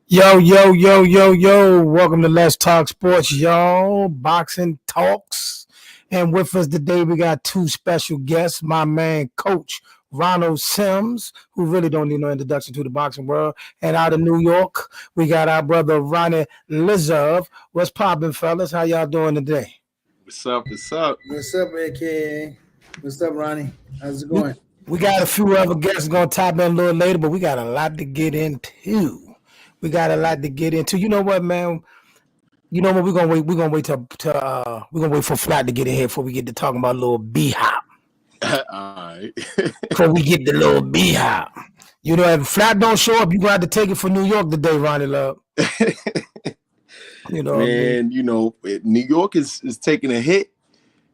Yo, yo, yo, yo, yo. Welcome to Let's Talk Sports, y'all. Boxing talks. And with us today, we got two special guests. My man, Coach Ronald Sims, who really don't need no introduction to the boxing world. And out of New York, we got our brother, Ronnie Lizov. What's poppin', fellas? How y'all doing today? What's up? What's up? What's up, AKA? What's up, Ronnie? How's it going? We got a few other guests going to tap in a little later, but we got a lot to get into. You know what, man? You know what? We're gonna wait. We're gonna wait for Flat to get in here before we get to talking about a little B-hop. All right. Before we get the little B-hop. You know, if Flat don't show up, you gonna have to take it for New York today, Ronnie Love. You know, man. You know, New York is taking a hit.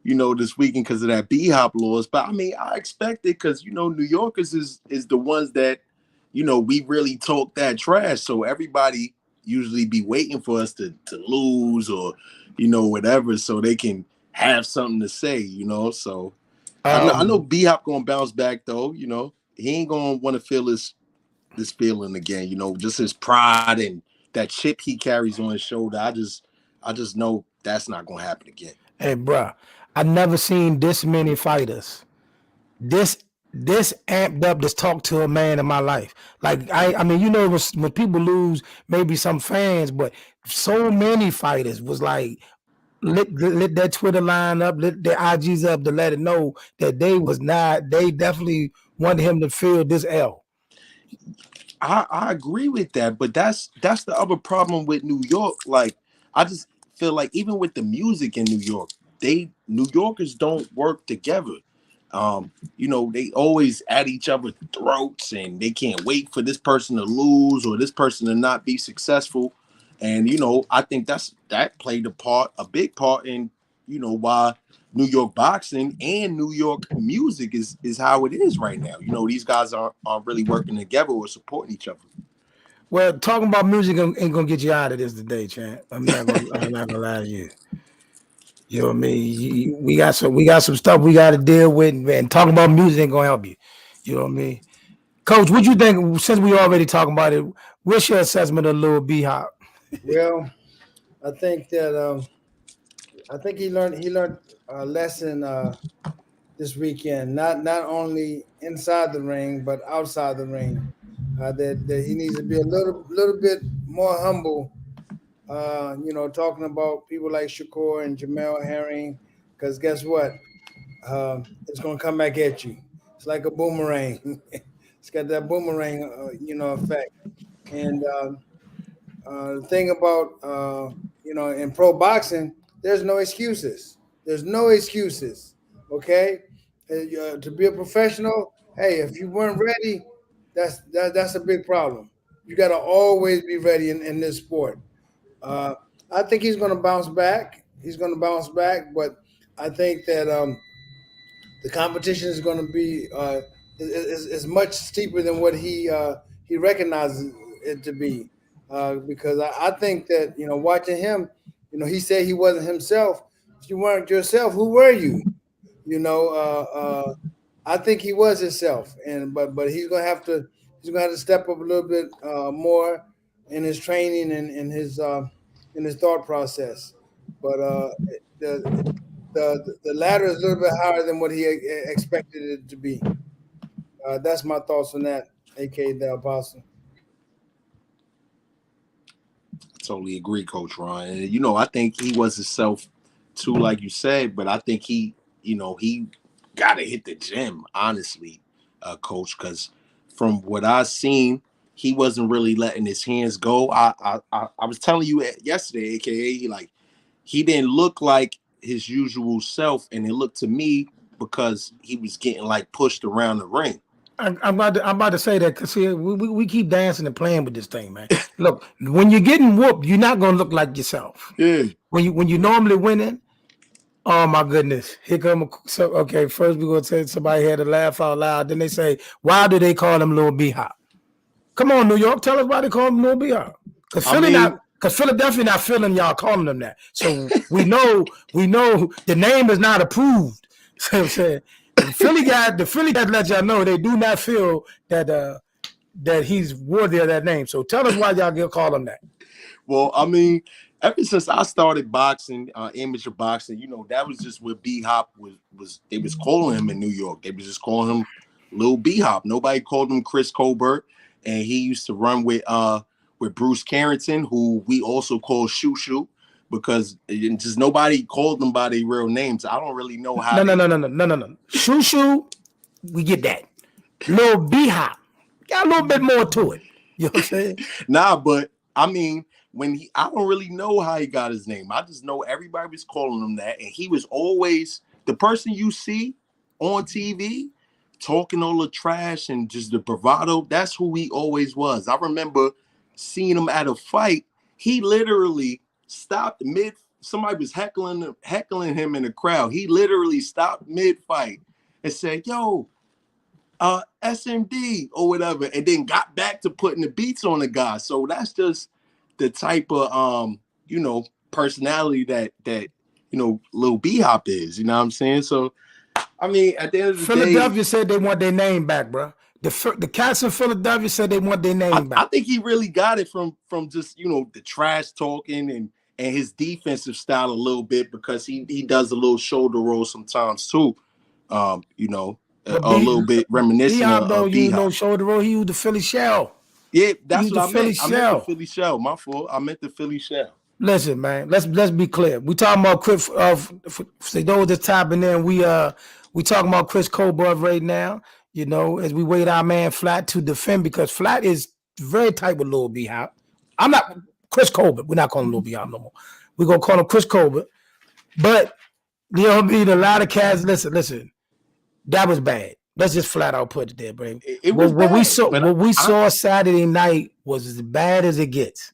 You know, this weekend because of that B-hop laws. But I mean, I expect it because New Yorkers is the ones that. We really talk that trash. So everybody usually be waiting for us to lose or, whatever, so they can have something to say, So I know B-Hop going to bounce back, though. He ain't going to want to feel this feeling again, just his pride and that chip he carries on his shoulder. I just know that's not going to happen again. Hey, bro, I never seen this many fighters. This amped up to talk to a man in my life. Like I mean, when people lose, maybe some fans, but so many fighters was like lit that Twitter line up, lit their IGs up to let it know that they definitely wanted him to feel this L. I agree with that, but that's the other problem with New York. Like, I just feel like even with the music in New York, New Yorkers don't work together. They always at each other's throats and they can't wait for this person to lose or this person to not be successful. And, I think that played a big part in, why New York boxing and New York music is how it is right now. These guys aren't really working together or supporting each other. Well, talking about music ain't gonna get you out of this today, champ. I'm not gonna lie to you. You know what I mean? We got some stuff we got to deal with, and talking about music ain't gonna help you. You know what I mean? Coach, what you think? Since we already talking about it, what's your assessment of Lil B-Hop? Well, I think that he learned a lesson this weekend. Not only inside the ring but outside the ring. That he needs to be a little bit more humble. Talking about people like Shakur and Jamel Herring, because guess what? It's going to come back at you. It's like a boomerang. It's got that boomerang, effect. And the thing about, in pro boxing, there's no excuses. There's no excuses, okay? To be a professional, hey, if you weren't ready, that's a big problem. You got to always be ready in this sport. I think he's going to bounce back. But I think that the competition is going to be is much steeper than what he recognizes it to be. Because I think that watching him, he said he wasn't himself. If you weren't yourself, who were you? I think he was himself, but he's gonna have to step up a little bit more in his training and in his thought process. But the the ladder is a little bit higher than what he expected it to be. That's my thoughts on that, aka the Apostle. Totally agree, Coach Ron. And, I think he was himself too, like you said, but I think he got to hit the gym, honestly, Coach, because from what I've seen, he wasn't really letting his hands go. I was telling you yesterday, aka like he didn't look like his usual self, and it looked to me because he was getting like pushed around the ring. I'm about to say that because we keep dancing and playing with this thing, man. Look, when you're getting whooped, you're not gonna look like yourself. Yeah. When you normally winning, oh my goodness, here come okay. First we're gonna say somebody had to laugh out loud. Then they say, why do they call him Lil B-Hop? Come on, New York, tell us why they call him Lil B-Hop. Because Philadelphia not feeling y'all calling them that. So we know the name is not approved. So I'm saying. The Philly guys let y'all know they do not feel that that he's worthy of that name. So tell us why y'all call him that. Well, I mean, ever since I started boxing, amateur boxing, that was just what B-Hop was. They was calling him in New York. They was just calling him Lil B-Hop. Nobody called him Chris Colbert, and he used to run with Bruce Carrington, who we also call Shoo Shoo. Because just nobody called them by their real names. I don't really know how. No. Shoo Shoo, we get that. Lil B-Hop, got a little bit more to it. You know what I'm saying? Nah, but I mean, I don't really know how he got his name. I just know everybody was calling him that, and he was always the person you see on TV talking all the trash and just the bravado. That's who he always was. I remember seeing him at a fight. He literally stopped somebody was heckling him in the crowd. He literally stopped mid-fight and said, yo, SMD or whatever, and then got back to putting the beats on the guy. So that's just the type of personality that Lil B-Hop is, you know what I'm saying? So I mean, at the end of the Philadelphia said they want their name back, bro. The cats in Philadelphia said they want their name back. I think he really got it from just the trash talking and his defensive style a little bit, because he does a little shoulder roll sometimes too. A little bit reminiscent of don't use no shoulder roll. He used the Philly shell. Yeah, that's what I meant. I meant the Philly shell. My fault. I meant the Philly shell. Listen, man. Let's be clear. We talking about Chris. For those that's tapping in, we talking about Chris Colbert right now. As we wait our man Flat to defend, because Flat is very tight with Lil B-Hop. I'm not Chris Colbert. We're not calling him Lil B-Hop no more. We're gonna call him Chris Colbert. But a lot of cats. Listen. That was bad. Let's just flat out put it there, baby. It was what we saw Saturday night was as bad as it gets.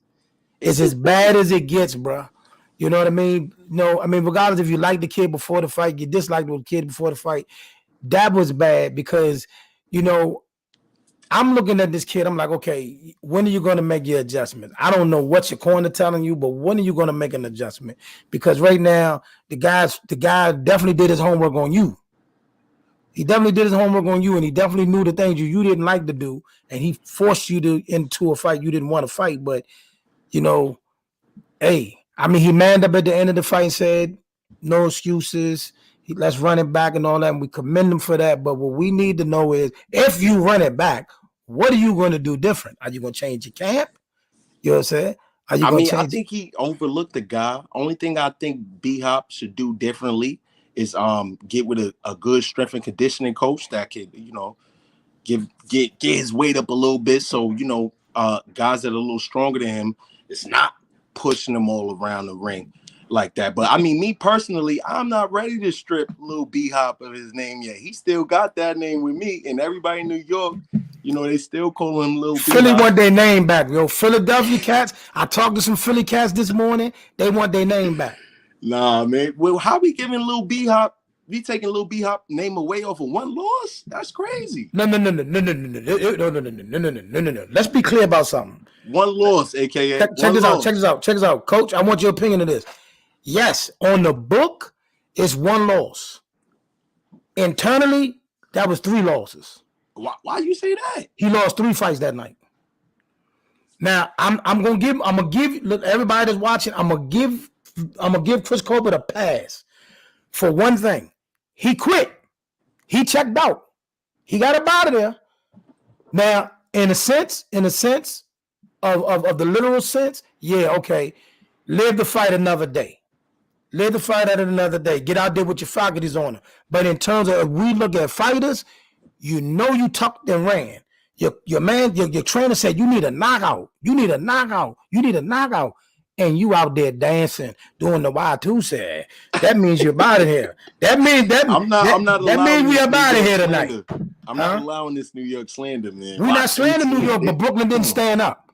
It's as bad as it gets, bro. You know what I mean? No, I mean, regardless if you like the kid before the fight, you dislike the kid before the fight, that was bad because, I'm looking at this kid. I'm like, okay, when are you going to make your adjustment? I don't know what your corner telling you, but when are you going to make an adjustment? Because right now, the guy definitely did his homework on you. He definitely did his homework on you, and he definitely knew the things you didn't like to do, and he forced you into a fight you didn't want to fight. But, hey, I mean, he manned up at the end of the fight and said, no excuses. Let's run it back and all that, and we commend him for that. But what we need to know is, if you run it back, what are you going to do different? Are you going to change your camp? You know what I'm saying? I think he overlooked the guy. Only thing I think B-Hop should do differently is get with a good strength and conditioning coach that could, get his weight up a little bit. So, guys that are a little stronger than him, it's not pushing him all around the ring like that. But I mean, me personally, I'm not ready to strip Lil B-Hop of his name yet. He still got that name with me, and everybody in New York, they still call him Lil B-Hop. Philly want their name back, yo. Philadelphia cats. I talked to some Philly cats this morning. They want their name back. Nah, man. Well, how we giving Lil B-Hop we taking Lil B Hop name away off of one loss? That's crazy. No. Let's be clear about something. One loss, aka check this out. Check this out, Coach. I want your opinion of this. Yes, on the book, it's one loss. Internally, that was 3 losses. Why you say that? He lost 3 fights that night. Now I'm gonna give look, everybody that's watching. I'm gonna give Chris Colbert a pass for one thing. He quit. He checked out. He got up out of there. Now, in a sense of the literal sense, yeah, okay. Live the fight another day. Live the fight at another day. Get out there with your faculties on him. But in terms of if we look at fighters, you know you tucked and ran. Your man, your trainer said you need a knockout. You need a knockout. You need a knockout. And you out there dancing, doing the Y2 said. That means you're out of here. That means I'm not that means we are out of here tonight. I'm not allowing this New York slander, man. We're not slandering New York, but Brooklyn didn't stand up.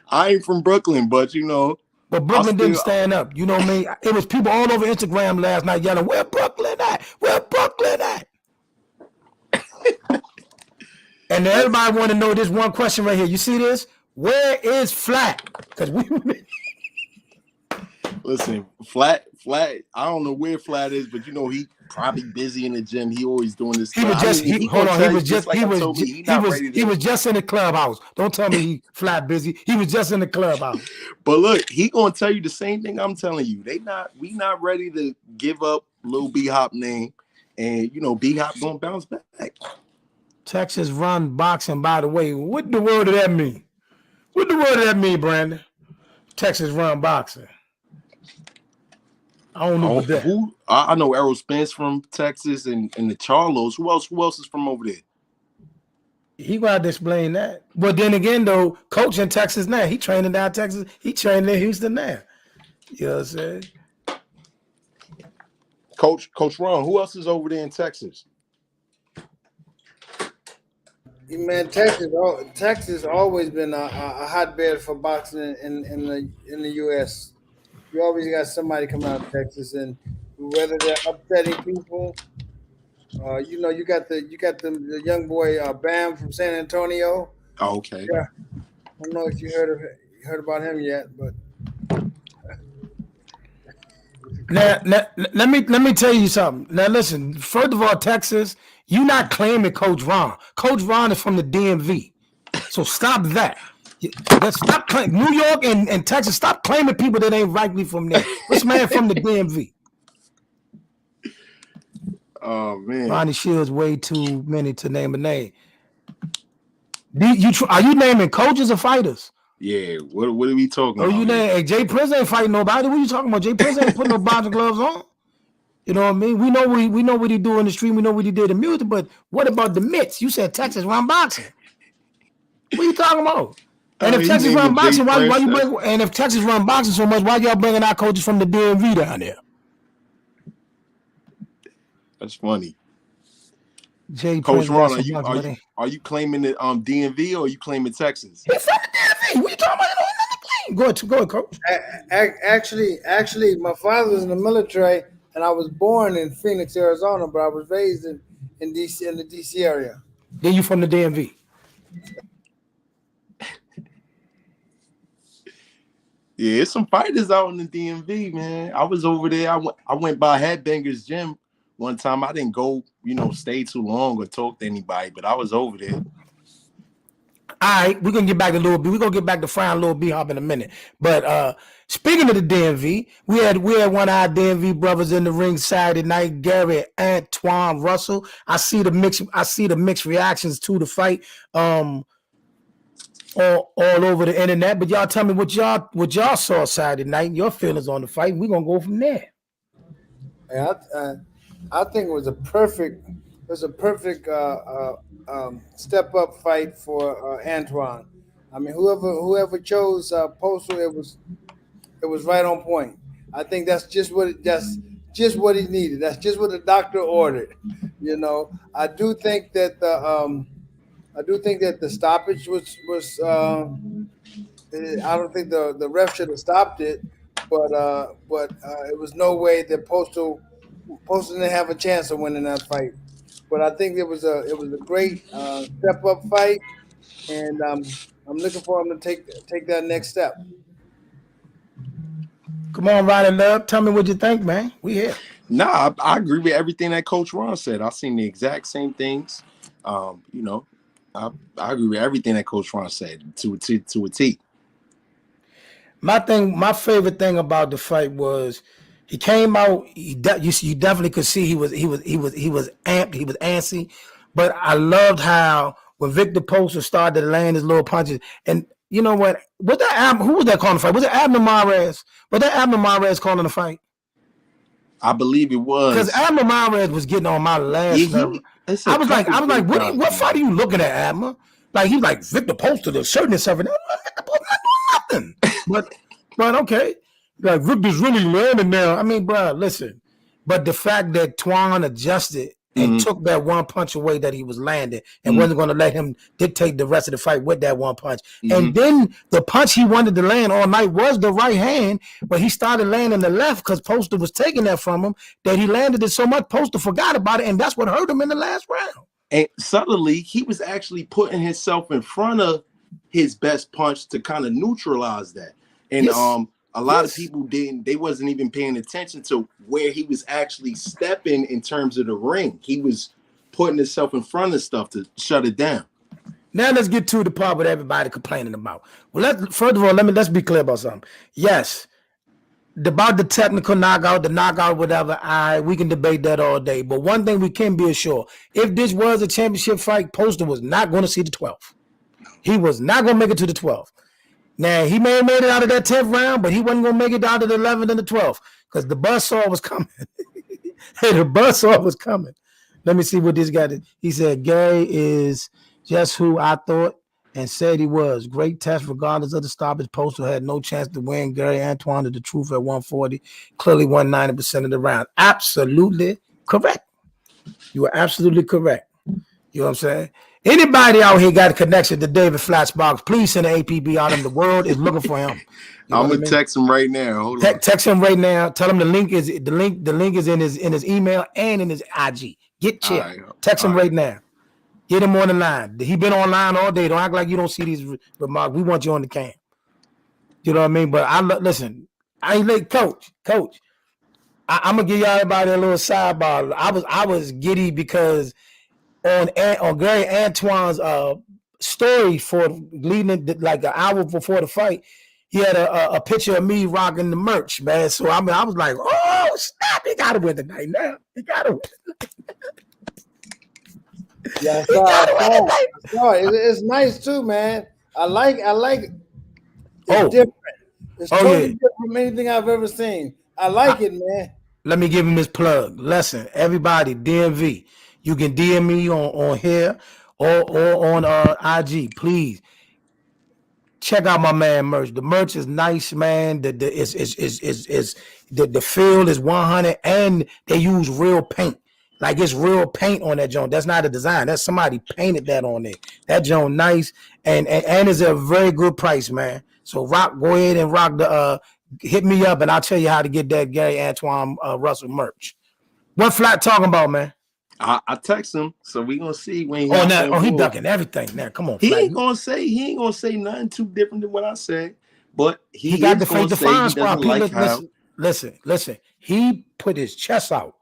I ain't from Brooklyn, but you know. But Brooklyn didn't stand up. You know what I mean? It was people all over Instagram last night yelling, "Where Brooklyn at? Where Brooklyn at?" And everybody want to know this one question right here. You see this? Where is Flat? Because we listen, Flat. I don't know where Flat is, but you know he probably busy in the gym. He always doing this. He was just in the clubhouse. Don't tell me he Flat busy. He was just in the clubhouse. But look, he gonna tell you the same thing I'm telling you. We not ready to give up Lil B Hop name, and you know B Hop gonna bounce back. Texas run boxing. By the way, what the word does that mean? What the word does that mean, Brandon? Texas run boxing. I don't know that. I know Errol Spence from Texas and the Charlos. Who else is from over there? He got to explain that. But then again, though, coach in Texas now. He training down Texas. He training in Houston now. You know what I'm saying? Coach Ron, who else is over there in Texas? Man, Texas always been a hotbed for boxing in the U.S. You always got somebody coming out of Texas, and whether they're upsetting people, you know, you got the young boy Bam from San Antonio. Oh, okay. Yeah, I don't know if you heard about him yet, but now let me tell you something. Now listen, first of all, Texas, you're not claiming Coach Ron. Coach Ron is from the DMV, so stop that. Stop claiming New York and Texas. Stop claiming people that ain't rightly from there. This man from the DMV. Oh man, Ronnie Shields way too many to name a name. Are you naming coaches or fighters? Yeah. What are we talking about? You name Jay Prince ain't fighting nobody. What are you talking about? Jay Prince ain't putting no boxing gloves on. You know what I mean? We know what he do in the street. We know what he did in music. But what about the Mitts? You said Texas run boxing. What are you talking about? And if Texas run boxing, why you bring? And if Texas run boxing so much, why y'all bringing our coaches from the DMV down there? That's funny. Coach Ron, are you claiming the DMV or are you claiming Texas? He's from the DMV. What you talking about? Go ahead, Coach. Actually, my father was in the military, and I was born in Phoenix, Arizona, but I was raised in DC, in the DC area. Then you from the DMV. Yeah, it's some fighters out in the DMV, man. I was over there. I went by Headbangers Gym one time. I didn't go, stay too long or talk to anybody, but I was over there. All right, we're gonna get back to Lil B. We're gonna get back to frying Lil B Hop in a minute. But speaking of the DMV, we had one of our DMV brothers in the ring Saturday night, Gary Antuanne Russell. I see the mixed reactions to the fight. All over the internet, but y'all tell me what y'all saw Saturday night, your feelings on the fight. We're gonna go from there. Yeah, I think it was a perfect step up fight for Antuanne. I mean, whoever chose Postol, it was right on point. I think that's just what he needed. That's just what the doctor ordered. I do think that the stoppage was I don't think the ref should have stopped it, it was no way that Postol didn't have a chance of winning that fight. But I think it was a great step up fight, and I'm looking for him to take that next step. Come on, Ronnie Love. Tell me what you think, man. We here. Nah, I agree with everything that Coach Ron said. I seen the exact same things. I agree with everything that Coach Ron said to a T. My favorite thing about the fight was he came out. You definitely could see he was amped. He was antsy. But I loved how when Viktor Postol started to land his little punches, and you know what? Who was that calling the fight? Was it Abner Mares? Was that Abner Mares calling the fight? I believe it was. Because Abner Mares was getting on my last nerve. I was like, what fight are you looking at, Abner? Like he's like Viktor Postol asserting himself, and nothing. But okay, like Victor's really learning now. I mean, bro, listen. But the fact that Twan adjusted and took that one punch away that he was landing and wasn't going to let him dictate the rest of the fight with that one punch. And then the punch he wanted to land all night was the right hand, but he started landing the left because Postol was taking that from him, that he landed it so much Postol forgot about it, and that's what hurt him in the last round. And subtly, he was actually putting himself in front of his best punch to kind of neutralize that. And a lot of people they wasn't even paying attention to where he was actually stepping in terms of the ring. He was putting himself in front of stuff to shut it down. Now let's get to the part with everybody complaining about. Well, first of all, let's be clear about something. Yes, about the technical knockout, the knockout, whatever, we can debate that all day. But one thing we can be assured, if this was a championship fight, Postol was not going to see the 12th. He was not going to make it to the 12th. Now, he may have made it out of that 10th round, but he wasn't going to make it out of the 11th and the 12th because the buzzsaw was coming. Hey, the buzzsaw was coming. Let me see what this guy did. He said, Gary is just who I thought and said he was. Great test regardless of the stoppage. Postol had no chance to win. Gary Antuanne to the truth at 140. Clearly won 90% of the round. Absolutely correct. You are absolutely correct. You know what I'm saying? Anybody out here got a connection to David Flatsbox, please send an APB out in the world is looking for him. I'm gonna text him right now. Hold on. Text him right now. Tell him the link is in his email and in his IG. Get chill. Right. Text him right now. Get him on the line. He been online all day. Don't act like you don't see these remarks. We want you on the cam. You know what I mean? But listen. I ain't like Coach. I'm gonna give y'all everybody a little sidebar. I was giddy because on Gary Antoine's story for leading like an hour before the fight, he had a picture of me rocking the merch, man. So I was like, oh snap, he gotta win tonight now. He gotta win. Yeah, I saw it. It's nice too, man. I like it. It's different. It's totally different from anything I've ever seen. I like it, man. Let me give him his plug. Listen, everybody, DMV. You can DM me on here or on IG. Please check out my man merch. The merch is nice, man. The field is 100, and they use real paint. Like it's real paint on that joint. That's not a design. That's somebody painted that on there. That joint nice and is a very good price, man. So go ahead and rock the hit me up and I'll tell you how to get that Gary Antuanne Russell merch. What Flat talking about, man? I text him, so we gonna see when he ducking everything. Now, come on. He ain't gonna say nothing too different than what I said, but he got the gonna say he doesn't like how. Listen. He put his chest out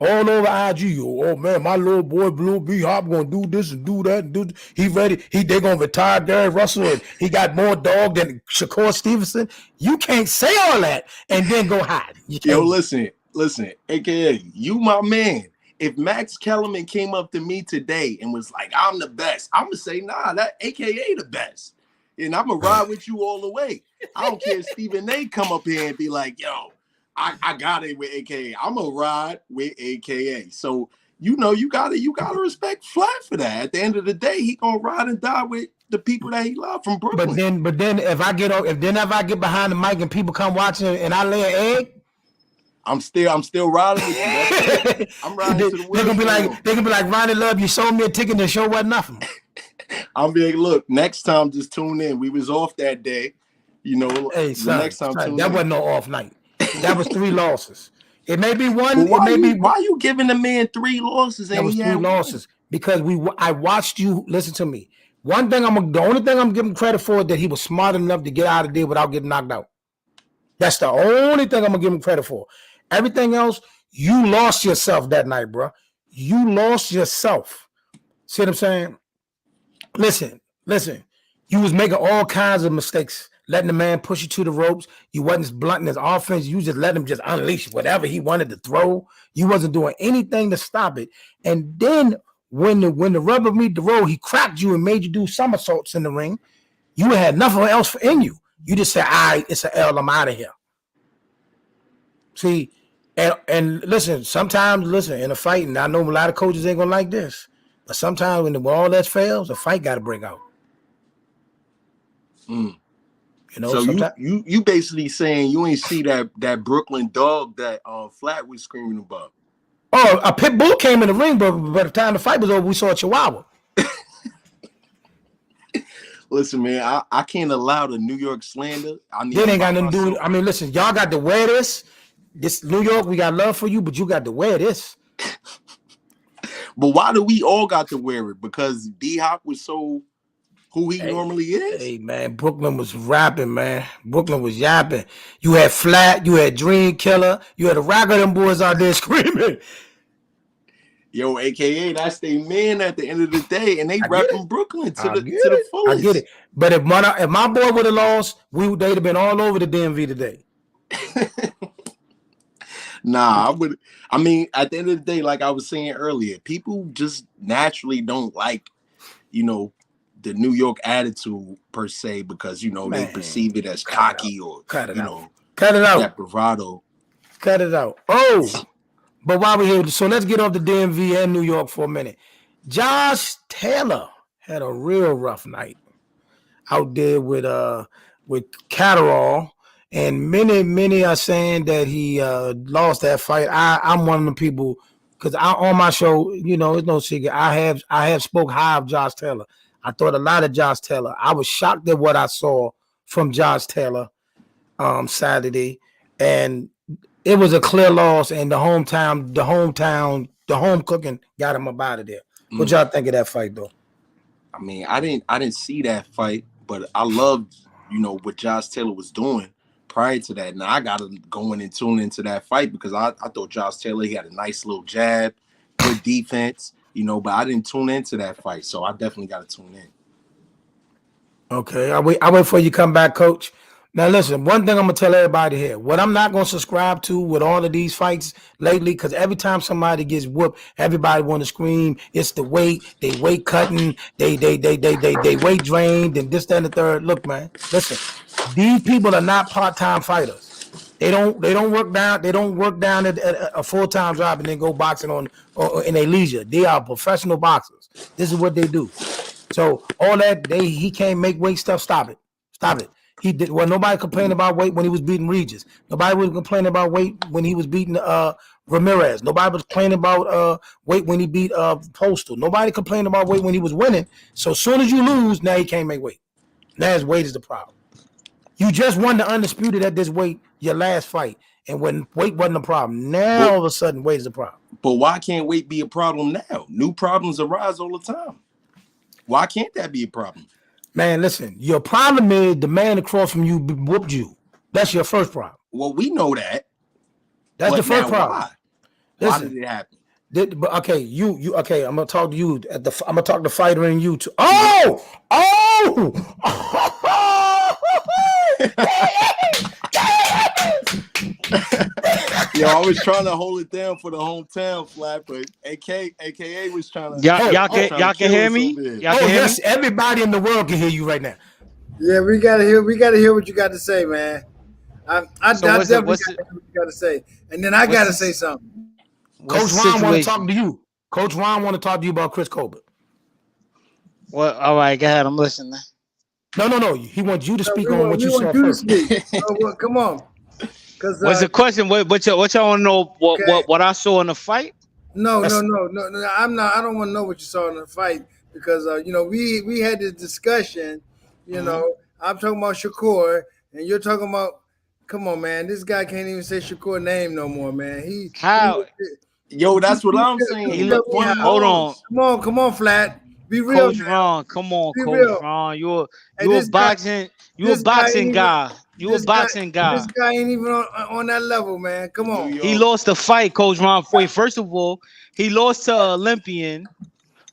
all over IG. Oh man, my little boy Blue B Hop gonna do this and do that and do. He ready. They gonna retire Gary Russell and he got more dog than Shakur Stevenson. You can't say all that and then go hide. Yo, listen, AKA you my man. If Max Kellerman came up to me today and was like, I'm the best, I'm going to say, nah, that AKA the best. And I'm going to ride with you all the way. I don't care if Stephen A come up here and be like, yo, I got it with AKA. I'm going to ride with AKA. So, you gotta respect Flat for that. At the end of the day, he going to ride and die with the people that he loved from Brooklyn. But then if I get behind the mic and people come watching and I lay an egg, I'm still riding with you. I'm riding to the They're gonna be like, Ronnie Love, you sold me a ticket, the show wasn't nothing. I'm being look, next time just tune in. We was off that day. You know, Hey, the next time son, tune that in. wasn't no off night. That was 3 losses. It may be one. But It may be. why are you giving the man 3 losses? That was 3 losses because I watched you. Listen to me. The only thing I'm giving credit for is that he was smart enough to get out of there without getting knocked out. That's the only thing I'm gonna give him credit for. Everything else, you lost yourself that night, bro. You lost yourself. See what I'm saying? Listen. You was making all kinds of mistakes, letting the man push you to the ropes. You wasn't as blunt in his offense. You just let him just unleash whatever he wanted to throw. You wasn't doing anything to stop it. And then when the rubber meet the road, he cracked you and made you do somersaults in the ring. You had nothing else in you. You just said, all right, it's an L, I'm out of here. See, and listen, sometimes, in a fight, and I know a lot of coaches ain't going to like this, but sometimes when all that fails, a fight got to break out. Mm. You know, so you basically saying you ain't see that Brooklyn dog that Flat was screaming about. Oh, a pit bull came in the ring, but by the time the fight was over, we saw a Chihuahua. Listen, man, I can't allow the New York slander. It ain't got nothing to do with it. I mean, listen, y'all got to wear this. This New York, we got love for you, but you got to wear this. But why do we all got to wear it? Because D-Hop was so who he normally is? Hey, man, Brooklyn was rapping, man. Brooklyn was yapping. You had Flat, you had Dream Killer, you had a rack of them boys out there screaming. Yo, AKA, that's their man at the end of the day, and they repping Brooklyn to the fullest. I get it. But if my boy would have lost, they'd have been all over the DMV today. Nah, I mean, at the end of the day, like I was saying earlier, people just naturally don't like, the New York attitude per se, because they perceive it as cocky or cut it out. That bravado. Cut it out. Oh, but while we're here, so let's get off the DMV and New York for a minute. Josh Taylor had a real rough night out there with Catterall, and many are saying that he lost that fight. I'm one of the people, because on my show, it's no secret. I have spoke high of Josh Taylor. I thought a lot of Josh Taylor. I was shocked at what I saw from Josh Taylor Saturday, and it was a clear loss. And the home cooking got him up out of there. What y'all think of that fight, though? I mean, I didn't see that fight, but I loved what Josh Taylor was doing prior to that. Now I gotta go in and tune into that fight because I thought Josh Taylor, he had a nice little jab, good defense. But I didn't tune into that fight, so I definitely got to tune in. Okay, I wait for you to come back, Coach. Now, listen, one thing I'm going to tell everybody here. What I'm not going to subscribe to with all of these fights lately, because every time somebody gets whooped, everybody want to scream, it's the weight, they weight cutting, they weight drained, and this, that, and the third. Look, man, listen, these people are not part-time fighters. They don't work down at a full-time job and then go boxing in their leisure. They are professional boxers. This is what they do. So all that he can't make weight stuff. Stop it. He did well. Nobody complained about weight when he was beating Regis. Nobody was complaining about weight when he was beating Ramirez. Nobody was complaining about weight when he beat Postol. Nobody complained about weight when he was winning. So as soon as you lose, now he can't make weight. Now his weight is the problem. You just won the undisputed at this weight, your last fight, and when weight wasn't a problem. Now all of a sudden, weight is a problem. But why can't weight be a problem now? New problems arise all the time. Why can't that be a problem? Man, listen, your problem is the man across from you whooped you. That's your first problem. Well, we know that. That's the first problem. Why did it happen? Okay, you okay, I'm gonna talk to you I'm gonna talk to fighter and you too. Yo, I was trying to hold it down for the hometown Flat, but AKA was trying to. Y'all can hear me? Yes, everybody in the world can hear you right now. Yeah, we gotta hear what you got to say, man. I definitely got what you got to say, and then I got to say something. Coach Ron want to talk to you. Coach Ron want to talk to you about Chris Colbert. Well, all right, go ahead. I'm listening. No. He wants you to speak on what you saw first. Well, come on. What's the question? What y'all want to know? What I saw in the fight? No. I'm not. I don't want to know what you saw in the fight because we had this discussion. I'm talking about Shakur, and you're talking about. Come on, man. This guy can't even say Shakur name no more, man. How? Yo, that's what I'm saying. Come on, Flat. Be real, Coach Ron. Come on, Be Coach real. Ron. Hey, You a boxing guy. You a boxing guy. This guy ain't even on that level, man. Come on. He lost the fight, Coach Ron. First of all, he lost to an Olympian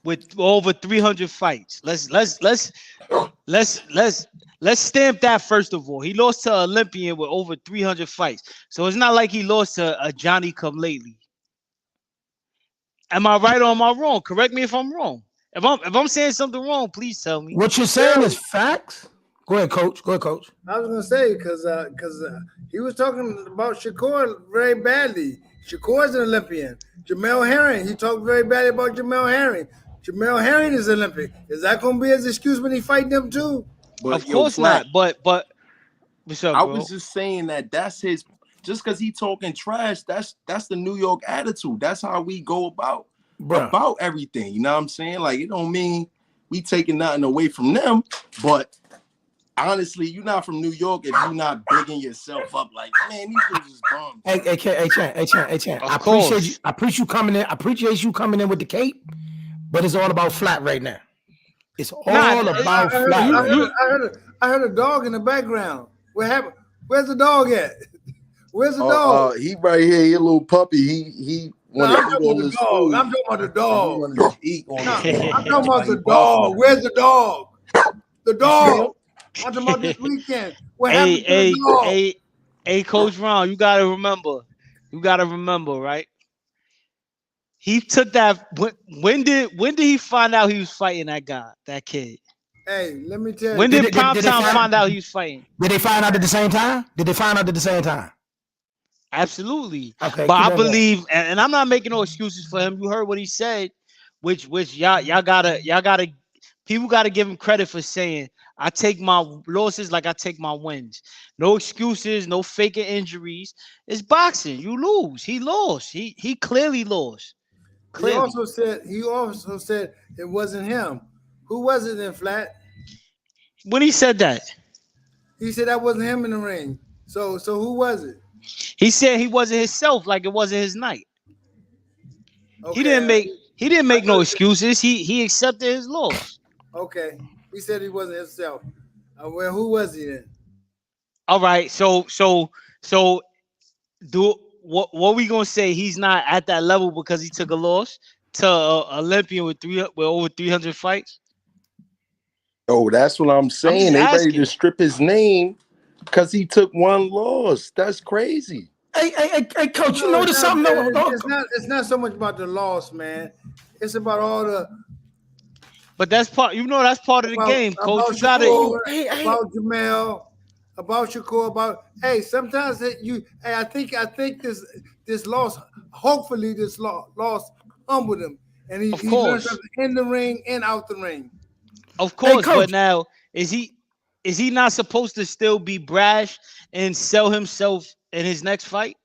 with over 300 fights. Let's stamp that first of all. He lost to an Olympian with over 300 fights. So it's not like he lost to a Johnny come lately. Am I right or am I wrong? Correct me if I'm wrong. If I'm saying something wrong, please tell me. What you're saying is facts. Go ahead, Coach. I was gonna say because he was talking about Shakur very badly. Shakur's an Olympian. Jamel Herring, he talked very badly about Jamel Herring. Jamel Herring is Olympic. Is that gonna be his excuse when he fight them too? But, of course not. But what's up, I bro? was just saying that's his. Just because he talking trash, that's the New York attitude. That's how we go about everything. You know what I'm saying? Like, it don't mean we taking nothing away from them, but honestly, you're not from New York if you're not bigging yourself up like, man, these dudes is bums. Hey, Chan. I appreciate you coming in with the cape, but it's all about Flat right now. It's all about Flat. I heard a dog in the background. What happened? Where's the dog at? Where's the dog? He right here. He a little puppy. He wanted to eat on this food. I'm talking about the dog. He wanted to eat on I'm talking about the dog. Where's the dog? The dog. I'm talking about this weekend. What happened to the dog? Hey, Coach Ron, you gotta remember, right? He took that. When did he find out he was fighting that kid? Hey, let me tell you. When did Primetime find out he was fighting? Did they find out at the same time? Absolutely. Okay, but I believe, and I'm not making no excuses for him. You heard what he said, which y'all gotta people gotta give him credit for saying, I take my losses like I take my wins. No excuses, no faking injuries. It's boxing. You lose. He lost. He clearly lost. Clearly. He also said it wasn't him. Who was it then, Flat? When he said that, he said that wasn't him in the ring. So who was it? He said he wasn't himself, like it wasn't his night. Okay. He didn't make no excuses. He accepted his loss. Okay. He said he wasn't himself. Well, who was he then? All right. So what we gonna say? He's not at that level because he took a loss to an Olympian with over 300 fights. Oh, that's what I'm saying. They ready to strip his name because he took one loss. That's crazy. Hey, Coach, you notice something? It's not so much about the loss, man. It's about all the. But that's part. That's part of the game, Coach. You gotta about Jamel, about Shakur, sometimes I think this loss. Hopefully, this loss humbled him, and he learned something in the ring and out the ring. Of course, but now is he not supposed to still be brash and sell himself in his next fight?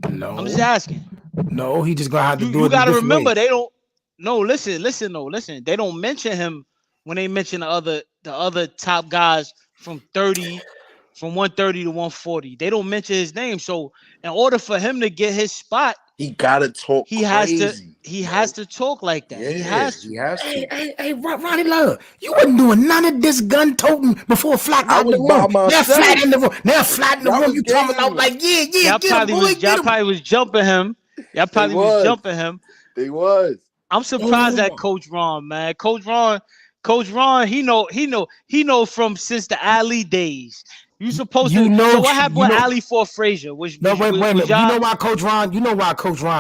No, I'm just asking. No, he just gonna have to do it. You gotta remember they don't. No, listen. They don't mention him when they mention the other top guys from 130 to 140. They don't mention his name. So in order for him to get his spot, he gotta talk. He has to talk like that. Yeah, he has to. Hey, Ronnie Love, you wasn't doing none of this gun toting before Flat got in the room. They're flat in the room. You coming out like Y'all probably was jumping him. Y'all probably was jumping him. They was. I'm surprised at Coach Ron, man. Coach Ron, he know from since the Ali days. You supposed to know. So what happened with Ali for Frazier? Wait a minute. You know why Coach Ron?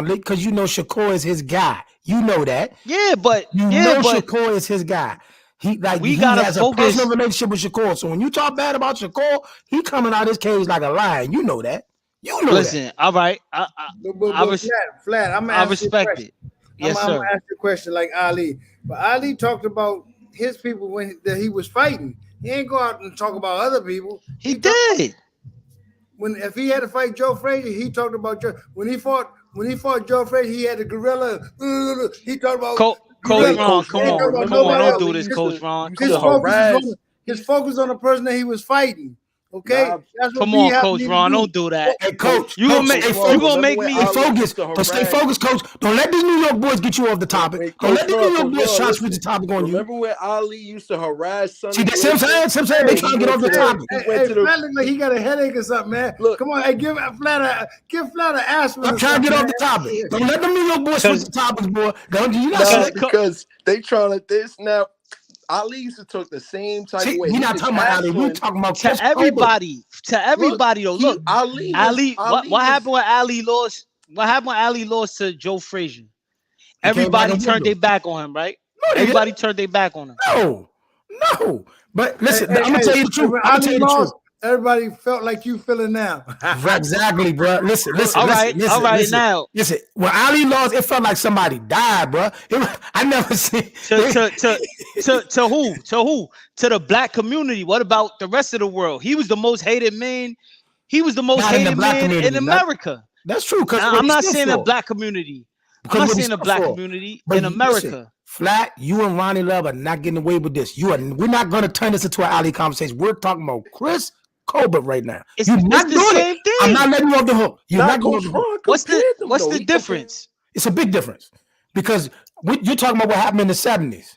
Because you know Shakur is his guy. You know that. Yeah, but Shakur is his guy. He has a personal relationship with Shakur. So when you talk bad about Shakur, he coming out his cage like a lion. You know that. Listen, all right. I Flat. I respect it. Yes, sir. I'm gonna ask you a question like Ali. But Ali talked about his people that he was fighting. He ain't go out and talk about other people. He did. If he had to fight Joe Frazier, he talked about Joe. When he fought Joe Frazier, he had the gorilla. He talked about Coach Ron. Come on, don't do this, Coach Ron. His focus on the person that he was fighting. Okay, Nah, that's what Come B on, have Coach need to Ron, do. don't do that. Hey, coach, You gonna coach, make stay you focused. gonna make when me Stay Ali focused, used to but stay harass. focused, coach. Don't let these New York boys get you off the topic. Wait, Don't let Coach these New Ron, York Coach boys Ron, try to switch the listen. topic on you. Remember when Ali used to harass See, Sonny that's what I'm Liston? saying. They Hey, trying to get off the He topic. went to the Flat look like he got a headache or something, man. look. Come on, hey, give Flat an aspirin I'm or trying to something, get off man. the topic. Don't let them New York boys switch Cause, the topics, boy. Don't you got Nah, shit? because they trying to this now. Ali used to talk the same type of See, way. we He not just talking about Ali. We hassling. talking about to Chris Colbert. everybody though. Look, Ali what happened when Ali lost? What happened when Ali lost to Joe Frazier? He came back Everybody and turned whooped their him. back on him, right? No, they Everybody didn't. turned their back on him. No. But listen, Hey, I'm gonna tell you the truth. when I'm gonna Ali tell you the truth. lost, everybody felt like you feeling now. Exactly, bro. Listen. All right, now Listen. When Ali lost, it felt like somebody died, bro. I never seen. to who? To the black community. What about the rest of the world? He was the most hated man. He was the most Not in the hated black man in community. America. That's true. Because I'm not saying the black community. I'm not saying the black community in America. Listen, Flat, you and Ronnie Love are not getting away with this. We're not going to turn this into an Ali conversation. We're talking about Chris Colbert right now. You're not the doing same it. I'm not thing. letting you off the hook. You're not going off Coach the hook. Ron What's compared them, the though. He difference? It's a big difference because you're talking about what happened in the 70s.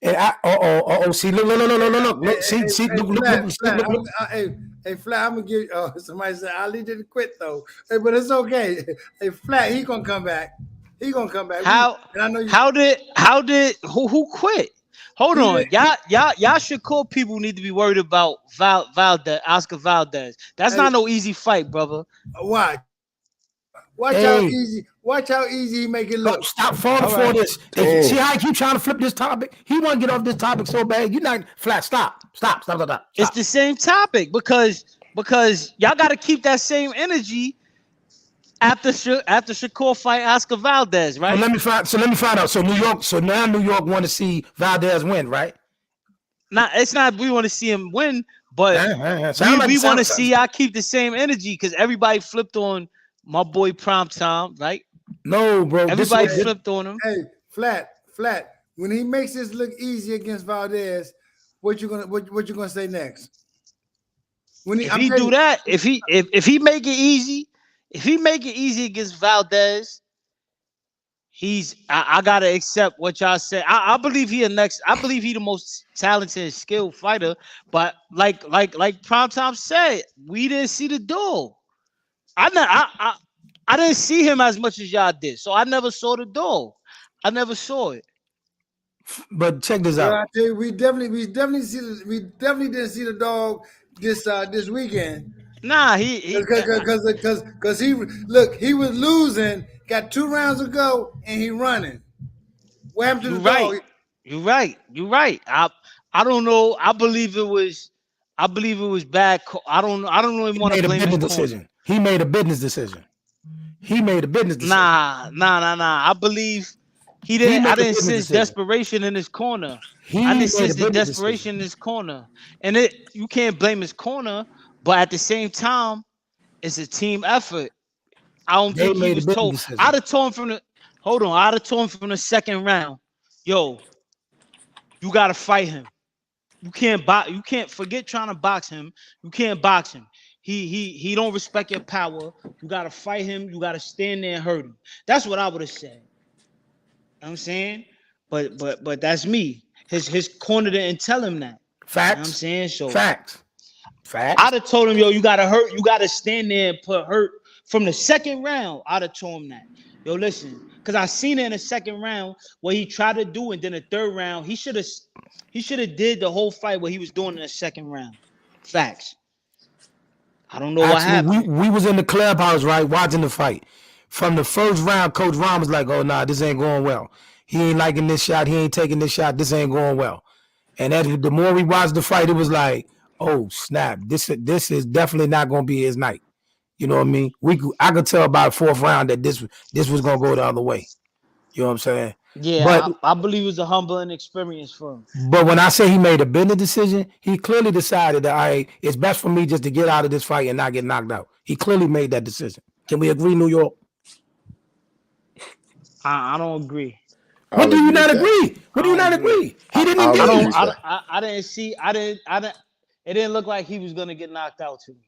And see, look, Hey, Flat, I'm gonna give. Somebody said Ali didn't quit though. Hey, but it's okay. Hey, Flat, he gonna come back. He gonna come back. How did who quit? Hold on, y'all Shakur people need to be worried about Valdez, Oscar Valdez. That's not no easy fight, brother. Why? Watch how easy he make it look. Stop falling for this. See how I keep trying to flip this topic? He want to get off this topic so bad. You're not Flat. Stop. It's the same topic because y'all got to keep that same energy after Shakur fight Oscar Valdez, right? So let me find out. So now New York want to see Valdez win, right? It's not we want to see him win, but we want to see y'all keep the same energy because everybody flipped on my boy Prime Time, right? No, bro. Everybody flipped on him. Hey, Flat. When he makes this look easy against Valdez, what you gonna say next? If he make it easy against Valdez, I gotta accept what y'all said. I believe he the most talented and skilled fighter, but like Primetime said, we didn't see the duel. I didn't see him as much as y'all did, so I never saw the duel. I never saw it. But check this out. I tell you, we definitely didn't see the dog this weekend. Nah, because he was losing, got 2 rounds to go, and he running. What happened to the dog? You're right. I don't know. I believe it was bad. I don't really want to blame his decision. He made a business decision. Nah. I believe he didn't. I didn't sense desperation in his corner. I didn't sense the desperation in his corner, and you can't blame his corner. But at the same time, it's a team effort. I don't think he was told. I'd have told him from the second round. Yo, you gotta fight him. You can't forget trying to box him. You can't box him. He don't respect your power. You gotta fight him. You gotta stand there and hurt him. That's what I would have said. You know what I'm saying? But that's me. His corner didn't tell him that. Facts. You know what I'm saying? So Facts. I'd have told him, yo, you gotta hurt. You gotta stand there and put hurt from the second round. I'd have told him that. Yo, listen, because I seen it in the second round what he tried to do, and then the third round he should have did the whole fight what he was doing in the second round. Facts. I don't know what happened. We was in the clubhouse, right, watching the fight. From the first round, Coach Ron was like, "Oh nah, this ain't going well. He ain't liking this shot. He ain't taking this shot. This ain't going well." And the more we watched the fight, it was like, "Oh snap! This is definitely not going to be his night." You know what I mean? I could tell by the fourth round that this was going to go the other way. You know what I'm saying? Yeah, but I believe it was a humbling experience for him. But when I say he made a business decision, he clearly decided that it's best for me just to get out of this fight and not get knocked out. He clearly made that decision. Can we agree, New York? I don't agree. What do you not agree? What do you not agree? He didn't engage. I didn't see. I didn't. it didn't look like he was gonna get knocked out to me.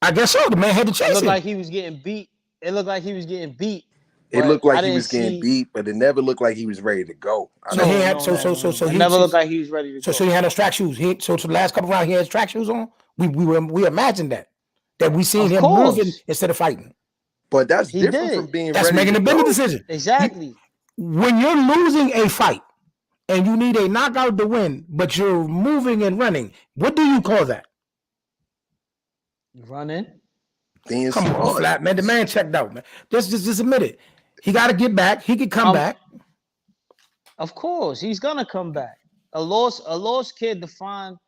I guess so. The man had to It chase looked him. like he was getting beat. It looked like he was getting beat. It But looked like I he didn't was getting see. beat, but it never looked like he was ready to go. So he had so It he never looked like he was ready to go. so he had no track shoes. So to the last couple rounds he had track shoes on. We imagined that we seen Of him course. moving instead of fighting. But that's He different did. from being That's ready making to a business go. decision. Exactly. When you're losing a fight and you need a knockout to win, but you're moving and running, what do you call that? Running. Being Come on, smart. Flat, man. The man checked out, man. Just admit it. He got to get back. He could come back. Of course, he's gonna come back. A loss can't define.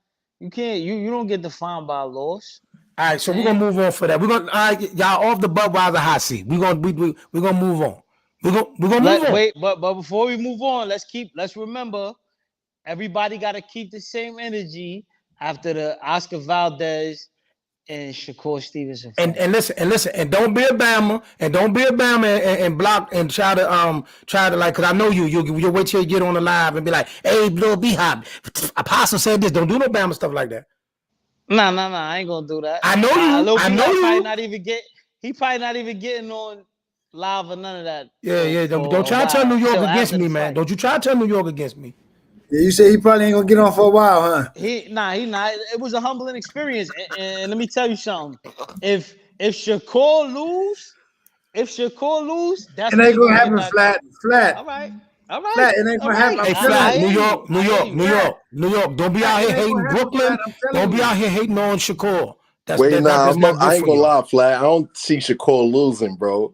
You can't. You don't get defined by a loss. All right, so we're gonna move on for that. We're gonna y'all off the Budweiser hot seat. We're gonna move on. We're gonna move on. Wait, but before we move on, let's remember, everybody got to keep the same energy after the Oscar Valdez and Shakur Stevenson fight. And listen, and don't be a Bama, and block and try to like, cause I know you'll wait till you get on the live and be like, hey, little B-Hop, Apostle said this. Don't do no Bama stuff like that. Nah, I ain't gonna do that. I know you. I know you. He probably not even getting on live or none of that. Yeah. Don't try to turn New York against me, man. Don't you try to turn New York against me. Yeah, you say he probably ain't gonna get on for a while, huh? He not. It was a humbling experience, and let me tell you something. If Shakur lose, that's it ain't gonna happen flat. All right. Flat, it ain't gonna happen. Hey, Flat, New York. Don't be out here hating Brooklyn. Don't be out here hating on Shakur. I ain't gonna lie, Flat. I don't see Shakur losing, bro.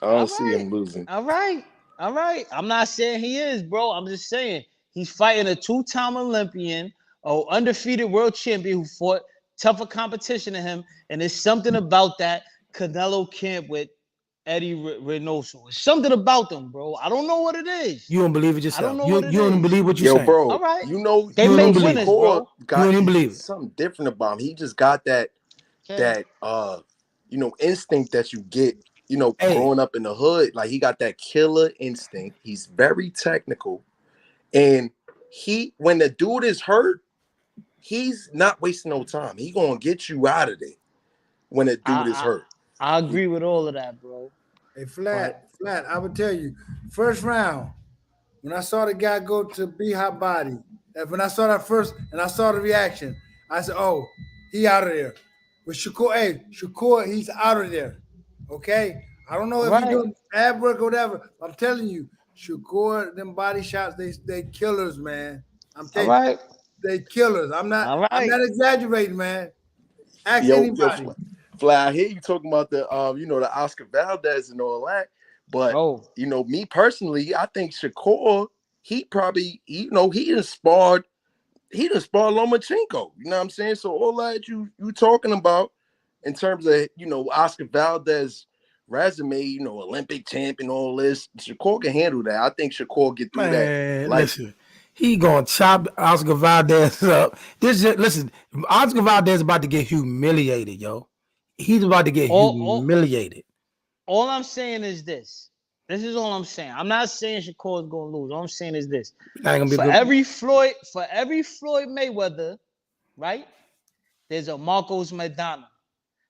I don't see him losing. All right. I'm not saying he is, bro. I'm just saying he's fighting a 2-time Olympian, an undefeated world champion who fought tougher competition than him, and there's something about that Canelo camp with Eddie Reynoso. It's something about them, bro. I don't know what it is. You don't believe it yourself. I don't know what it you don't is. believe what you're saying. Bro. All right. You know, They make winners, bro. You don't even believe it. Something different about him. He just got that instinct that you get, growing up in the hood. Like, he got that killer instinct. He's very technical. And when the dude is hurt, he's not wasting no time. He gonna get you out of there when the dude is hurt. I agree with all of that, bro. Hey, Flat, I would tell you, first round, when I saw the guy go to B-Hop body, when I saw that first and I saw the reaction, I said, oh, he out of there. With Shakur, he's out of there. Okay? I don't know if he's doing ab work or whatever. I'm telling you, Shakur, them body shots, they killers, man. I'm telling you, they killers. I'm not exaggerating, man. Ask anybody. Fly, I hear you talking about the the Oscar Valdez and all that, but me personally, I think Shakur, he probably, he inspired Lomachenko. You know what I'm saying? So all that you talking about in terms of Oscar Valdez resume, Olympic champion, all this, Shakur can handle that. I think Shakur get through that. Listen, he gonna chop Oscar Valdez up. Oscar Valdez is about to get humiliated, yo. He's about to get humiliated. All I'm saying is this. This is all I'm saying. I'm not saying Shakur is gonna lose. All I'm saying is this. For every Floyd Mayweather, right? There's a Marcos Maidana.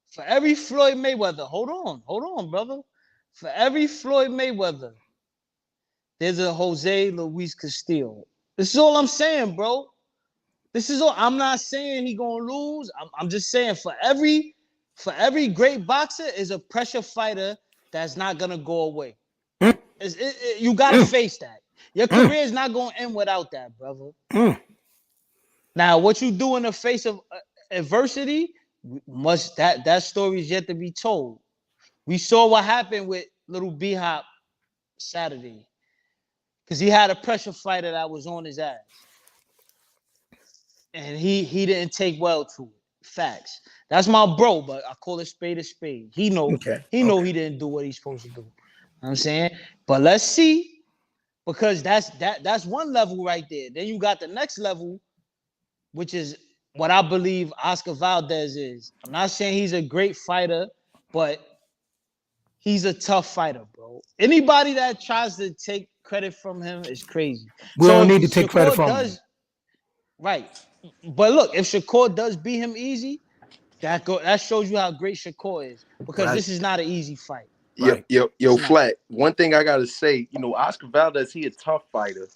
For every Floyd Mayweather, hold on, brother. For every Floyd Mayweather, there's a Jose Luis Castillo. This is all I'm saying, bro. This is all. I'm not saying he gonna lose. I'm just saying for every great boxer is a pressure fighter that's not gonna go away. You gotta face that. Your career is not gonna end without that, brother. Now, what you do in the face of adversity, that story is yet to be told. We saw what happened with little B-Hop Saturday, because he had a pressure fighter that was on his ass, and he didn't take well to it. Facts. That's my bro, but I call it spade a spade. He know he didn't do what he's supposed to do. You know what I'm saying? But let's see, because that's one level right there. Then you got the next level, which is what I believe Oscar Valdez is. I'm not saying he's a great fighter, but he's a tough fighter, bro. Anybody that tries to take credit from him is crazy. We don't need to take credit from him. Right. But look, if Shakur does beat him easy, that shows you how great Shakur is. Because Right. this is not an easy fight. Right. Yo, Flat. One thing I gotta say, Oscar Valdez, he a tough fighter,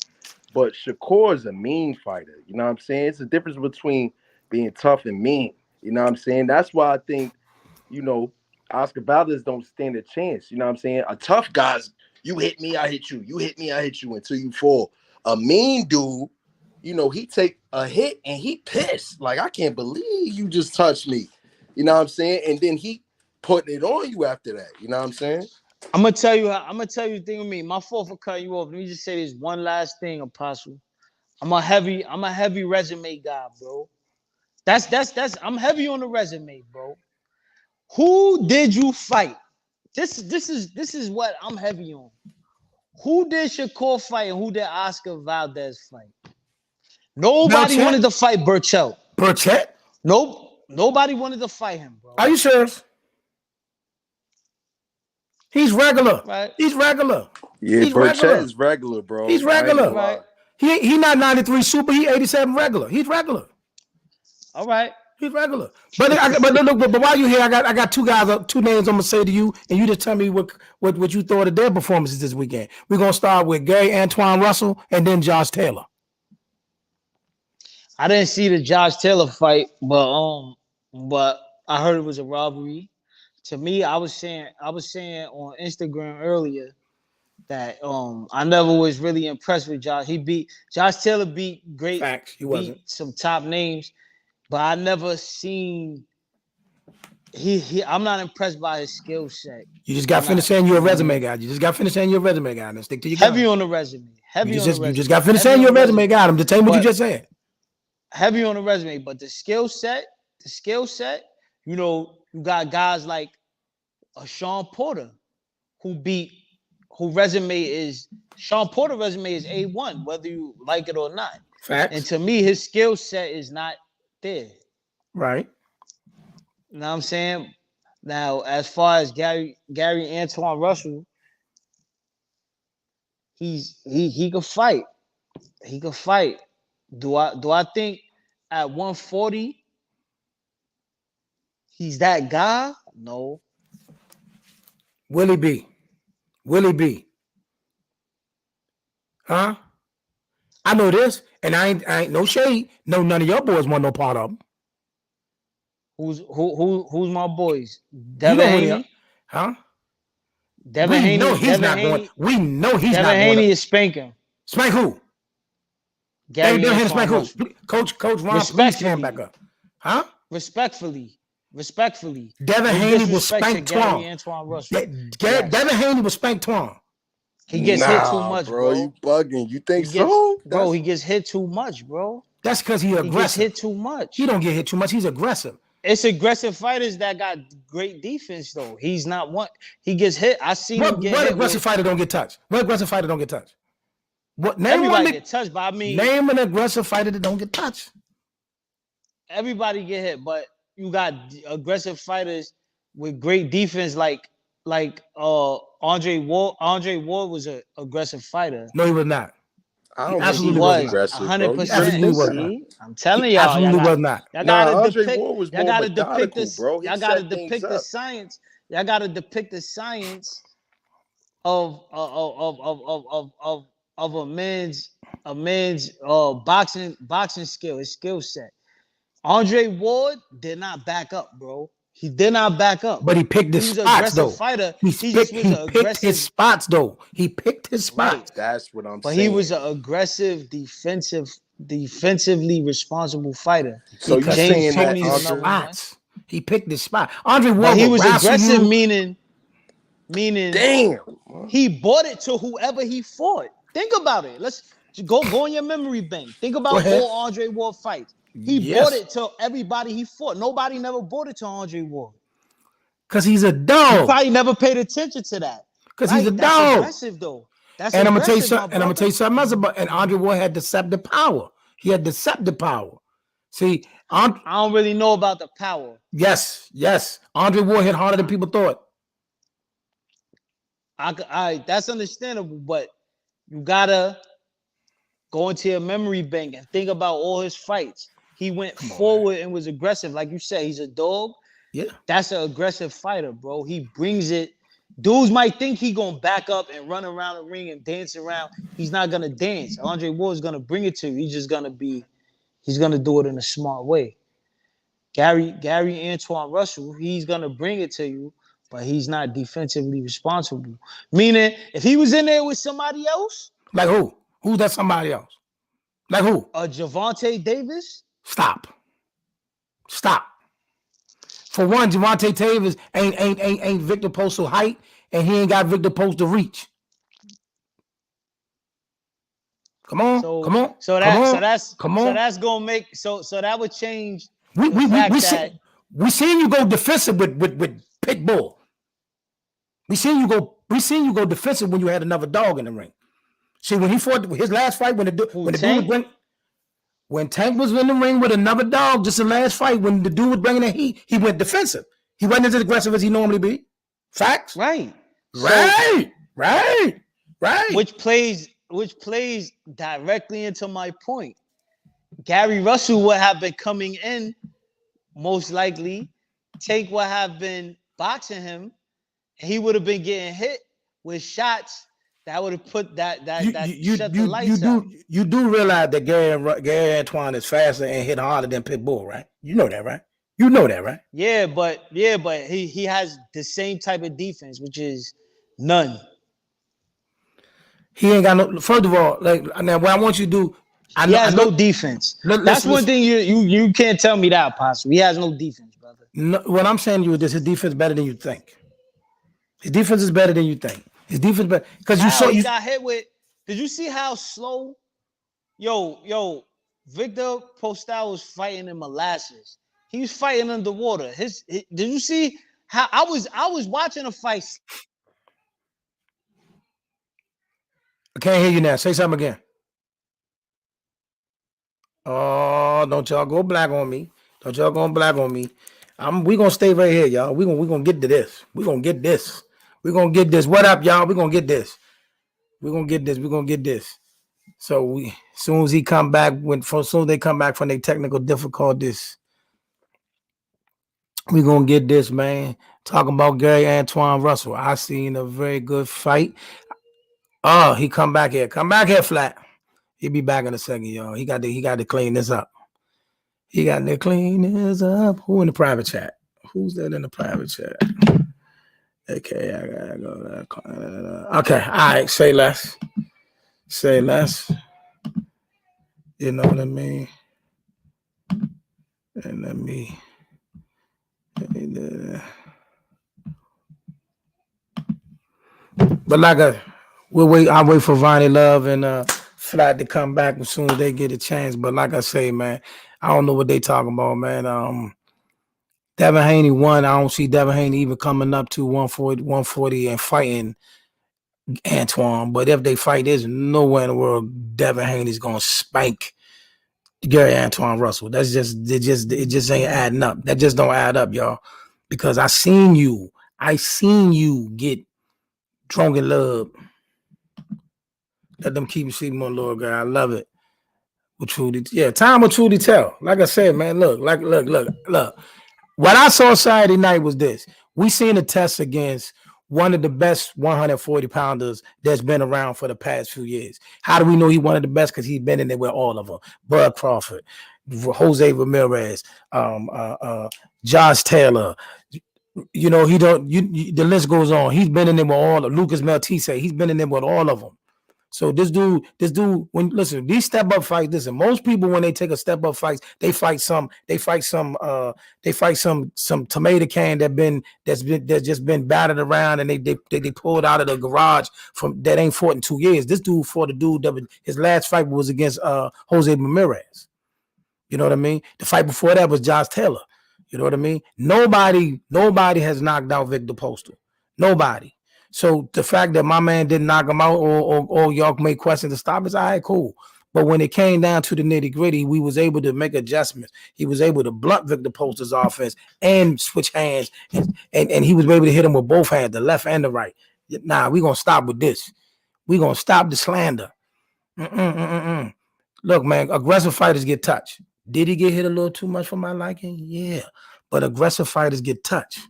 but Shakur is a mean fighter. You know what I'm saying? It's a difference between being tough and mean. You know what I'm saying? That's why I think, Oscar Valdez don't stand a chance. You know what I'm saying? A tough guy's, you hit me, I hit you. You hit me, I hit you until you fall. A mean dude, he take a hit and he pissed. Like, I can't believe you just touched me. You know what I'm saying? And then he putting it on you after that. You know what I'm saying? I'm gonna tell you the thing with me. My fault for cutting you off. Let me just say this one last thing, Apostle. I'm a heavy resume guy, bro. I'm heavy on the resume, bro. Who did you fight? This is what I'm heavy on. Who did Shakur fight and who did Oscar Valdez fight? Nobody wanted to fight Burchell. Burchett? Nope. Nobody wanted to fight him, bro. Are you serious? He's regular. Right. He's regular. Yeah, He's Burchett is regular, bro. He's regular. Right. He not 93 super. He 87 regular. He's regular. All right. He's regular. But while you're here, I got two names I'm gonna say to you, and you just tell me what you thought of their performances this weekend. We're gonna start with Antuanne Russell and then Josh Taylor. I didn't see the Josh Taylor fight, but I heard it was a robbery. To me, I was saying on Instagram earlier that I never was really impressed with Josh. Josh Taylor beat great. Facts. He wasn't. Beat some top names, but I never seen. I'm not impressed by his skill set. You just got finished saying you're a resume guy. You just got finished saying you're a resume guy. Now stick to your heavy guns. on the resume. You just got finished saying you're a resume guy. I'm just telling you what you just said. Heavy on the resume, but the skill set, you got guys like Sean Porter, Sean Porter resume is A1, whether you like it or not. Facts. And to me, his skill set is not there. Right. You know what I'm saying? Now, as far as Gary Antuanne Russell, he could fight. He could fight. Do I think at 140 he's that guy? No. Will he be? Huh? I know this, and I ain't no shade. No, none of your boys want no part of them. Who's my boys? Devin Haney? Huh? Devin Haney. We know he's not going. Devin Haney is spanking. Spank who? Gary Devin spank who? Russell. Coach Ron, please stand back up. Huh? Respectfully. Devin Haney will spank Twan. Antuanne Russell. Devin Haney will spank Twan. He gets hit too much, bro. You bugging. You think so? Bro, he gets hit too much, bro. That's because he's aggressive. He gets hit too much. He don't get hit too much. He's aggressive. It's aggressive fighters that got great defense, though. He's not one. He gets hit. I see him get hit. What aggressive fighter don't get touched? What aggressive fighter don't get touched? Everybody get touched, but I mean, name an aggressive fighter that don't get touched. Everybody get hit, but you got aggressive fighters with great defense, like Andre Ward. Andre Ward was an aggressive fighter. No, he was not. I don't think he was aggressive. 100%. I'm telling y'all, absolutely was not. Y'all gotta Andre Ward was more depict this. bro. Y'all gotta depict the science. Y'all gotta depict the science of a man's boxing skill, his skill set. Andre Ward did not back up, bro. He did not back up. But he picked his spots, though. Fighter. He picked his spots, though. He picked his spots. Right. That's what I'm saying. But he was an aggressive, defensively responsible fighter. So you're saying that spots. He picked his spot. Andre Ward, but he was aggressive, meaning damn. He bought it to whoever he fought. Think about it. Let's go in your memory bank. Think about all Andre Ward fights. He bought it to everybody he fought. Nobody never bought it to Andre Ward. Because he's a dog. You probably never paid attention to that. Because he's a That's dog. aggressive, though. That's and I'm aggressive, gonna tell you something else about. And Andre Ward had deceptive power. He had deceptive power. See, I don't really know about the power. Yes. Andre Ward hit harder than people thought. That's understandable, but you gotta Go into your memory bank and think about all his fights. He went forward and was aggressive. Like you said, he's a dog. Yeah. That's an aggressive fighter, bro. He brings it. Dudes might think he gonna back up and run around the ring and dance around. He's not gonna dance. Andre Ward's gonna bring it to you. He's gonna do it in a smart way. Gary Antuanne Russell, he's gonna bring it to you, but he's not defensively responsible. Meaning, if he was in there with somebody else, like who? Who's that somebody else? Like who? Javante Davis. Stop. For one, Javante Davis ain't Viktor Postol height, and he ain't got Viktor Postol reach. Come on. So that's gonna make that would change. We seen you go defensive with Pitbull. We seen you go defensive when you had another dog in the ring. See, when he fought his last fight, when Tank was in the ring with another dog, just the last fight, when the dude was bringing the heat, he went defensive. He wasn't as aggressive as he normally be. Facts? Right. Which plays directly into my point. Gary Russell would have been coming in, most likely. Tank would have been boxing him, and he would have been getting hit with shots that would have put shut the lights out. You do realize that Gary Antuanne is faster and hit harder than Pitbull, right? You know that, right? Yeah, but he has the same type of defense, which is none. He ain't got no. First of all, like now, what I want you to do, he has no defense. That's one thing you can't tell me that, Apostle. He has no defense, brother. No, what I'm saying to you is this: his defense better than you think. His defense is better than you think. His defense better because you got hit with. Did you see how slow? Yo, Viktor Postol was fighting in molasses. He was fighting underwater. Did you see how I was watching a fight? I can't hear you now. Say something again. Oh, don't y'all go black on me. We gonna stay right here, y'all. We gonna get to this. We gonna get this. What up, y'all? We gonna get this. So as soon as they come back from their technical difficulties, we gonna get this, man. Talking about Gary Antuanne Russell. I seen a very good fight. Oh, he come back here, flat. He'll be back in a second, y'all. He got to clean this up. Who in the private chat? Who's that in the private chat? Okay, I gotta go. Okay, all right. Say less. You know what I mean? And let me. But I'll wait for Vonnie Love and Flat to come back as soon as they get a chance. But like I say, man, I don't know what they talking about, man. Devin Haney won. I don't see Devin Haney even coming up to 140 and fighting Antuanne. But if they fight, there's nowhere in the world Devin Haney's gonna spank Gary Antuanne Russell. It just ain't adding up. That just don't add up, y'all. Because I seen you get drunk in love. Let them keep sleeping on Lord God. I love it. Time will truly tell. Like I said, man, look. What I saw Saturday night was this. We seen a test against one of the best 140 pounders that's been around for the past few years. How do we know he one of the best? Because he's been in there with all of them. Bud Crawford, Jose Ramirez, Josh Taylor. You know, the list goes on. He's been in there with all of Lucas Meltise. He's been in there with all of them. So this dude, these step up fights, listen, most people when they take a step up fight, they fight some tomato can that's just been battered around and they pulled out of the garage from that ain't fought in 2 years. This dude fought a dude his last fight was against Jose Ramirez. You know what I mean? The fight before that was Josh Taylor. You know what I mean? Nobody has knocked out Viktor Postol. Nobody. So the fact that my man didn't knock him out or y'all may question to stop is all right, cool. But when it came down to the nitty-gritty, we was able to make adjustments. He was able to blunt Viktor Postol's offense and switch hands, and he was able to hit him with both hands, the left and the right. Nah, we're going to stop with this. We're going to stop the slander. Look, man, aggressive fighters get touched. Did he get hit a little too much for my liking? Yeah. But aggressive fighters get touched.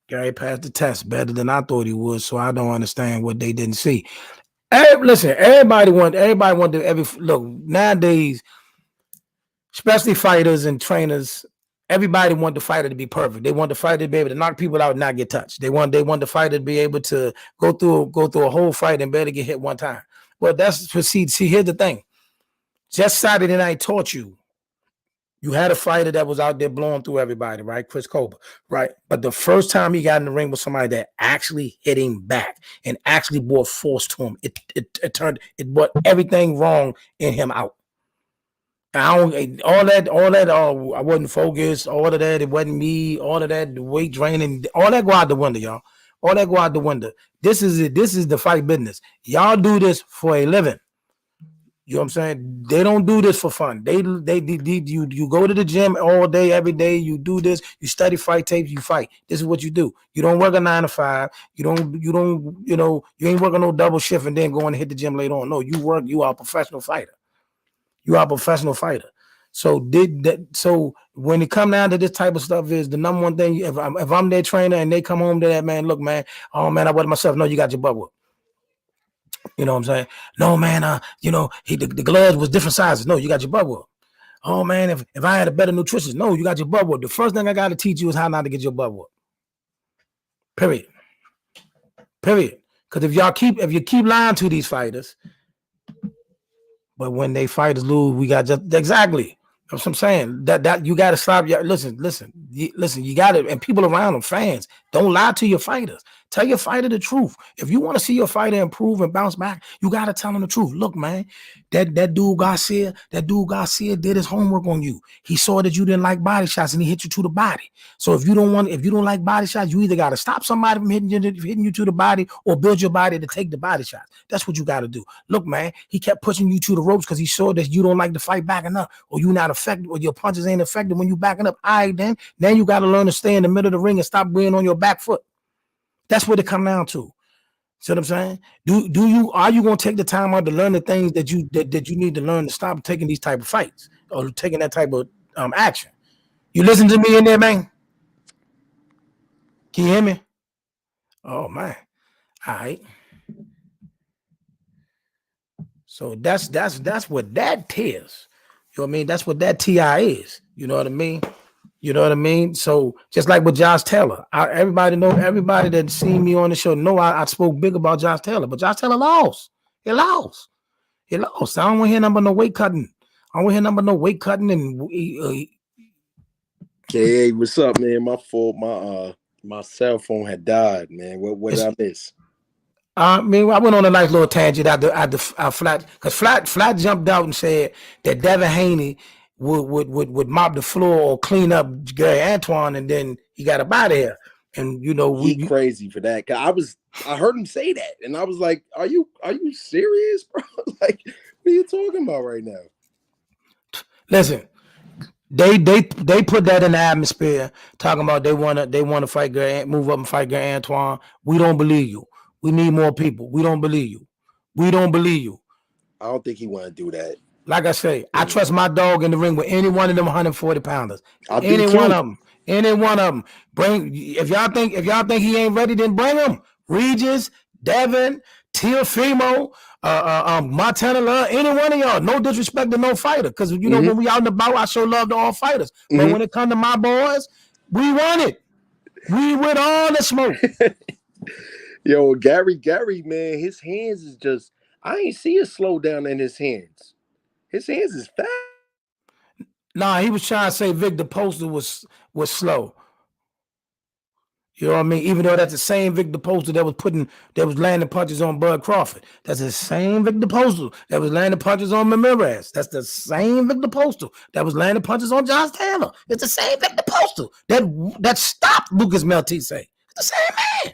Gary passed the test better than I thought he would, so I don't understand what they didn't see. Listen, everybody want to look nowadays, especially fighters and trainers. Everybody want the fighter to be perfect. They want the fighter to be able to knock people out and not get touched. They want the fighter to be able to go through a whole fight and barely get hit one time. Well, that's see. Here's the thing. Just Saturday night taught you. You had a fighter that was out there blowing through everybody, right? Chris Colbert, right? But the first time he got in the ring with somebody that actually hit him back and actually brought force to him, it brought everything wrong in him out. I wasn't focused, all of that, it wasn't me, all of that, the weight draining, all that go out the window, y'all. All that go out the window. This is it. This is the fight business. Y'all do this for a living. You know what I'm saying? They don't do this for fun. You go to the gym all day, every day. You do this. You study fight tapes. You fight. This is what you do. You don't work a 9 to 5. You ain't working no double shift and then going to hit the gym later on. No, you are a professional fighter. You are a professional fighter. So when it come down to this type of stuff is the number one thing. If I'm their trainer and they come home to that, man, look, man, oh man, I wet myself. No, you got your butt whooped. You know what I'm saying? No, man, the gloves was different sizes. No, you got your butt whooped. Oh, man, if I had a better nutritionist, no, you got your butt whooped. The first thing I got to teach you is how not to get your butt whooped. Period. Because if you keep lying to these fighters, but when they fighters lose, we got just exactly. That's what I'm saying. That you got to stop. Listen. You got to, and people around them, fans, don't lie to your fighters. Tell your fighter the truth. If you want to see your fighter improve and bounce back, you got to tell them the truth. Look, man, that dude Garcia did his homework on you. He saw that you didn't like body shots and he hit you to the body. So if you don't like body shots, you either got to stop somebody from hitting you to the body or build your body to take the body shots. That's what you got to do. Look, man, he kept pushing you to the ropes because he saw that you don't like to fight backing up, or you not effective, or your punches ain't effective when you backing up. All right, then you got to learn to stay in the middle of the ring and stop being on your back foot. That's what it come down to. See what I'm saying? Are you gonna take the time out to learn the things that you need to learn to stop taking these type of fights or taking that type of action? You listen to me in there, man? Can you hear me? Oh man. All right. So that's what that is. You know what I mean? That's what that TI is. You know what I mean? You know what I mean? So just like with Josh Taylor, everybody that seen me on the show know I spoke big about Josh Taylor, but Josh Taylor lost. He lost. I don't want to hear nothing but no weight cutting. I don't want to hear nothing but no weight cutting. And hey, what's up, man? My fault. My cell phone had died, man. What did I miss? I went on a nice little tangent at the Flat, because Flat jumped out and said that Devin Haney would mop the floor or clean up Gary Antuanne, and then he got up out of here. And he crazy for that. Cause I heard him say that, and I was like, "Are you serious, bro? Like, what are you talking about right now?" Listen, they put that in the atmosphere, talking about they want to fight Gary, move up and fight Gary Antuanne. We don't believe you. We need more people. We don't believe you. I don't think he want to do that. Like I say, I trust my dog in the ring with any one of them 140 pounders. Any one of them. If y'all think he ain't ready, then bring him. Regis, Devin, Teofimo, Montana Love, any one of y'all. No disrespect to no fighter, because when we out and about, I show love to all fighters. But when it comes to my boys, we want it. We with all the smoke. Yo, Gary, man, his hands is just. I ain't see a slowdown in his hands. His hands is fast. Nah, he was trying to say Viktor Postol was slow. You know what I mean? Even though that's the same Viktor Postol that was landing punches on Bud Crawford. That's the same Viktor Postol that was landing punches on Ramirez. That's the same Viktor Postol that was landing punches on Josh Taylor. It's the same Viktor Postol that stopped Lucas Meltise. It's the same man.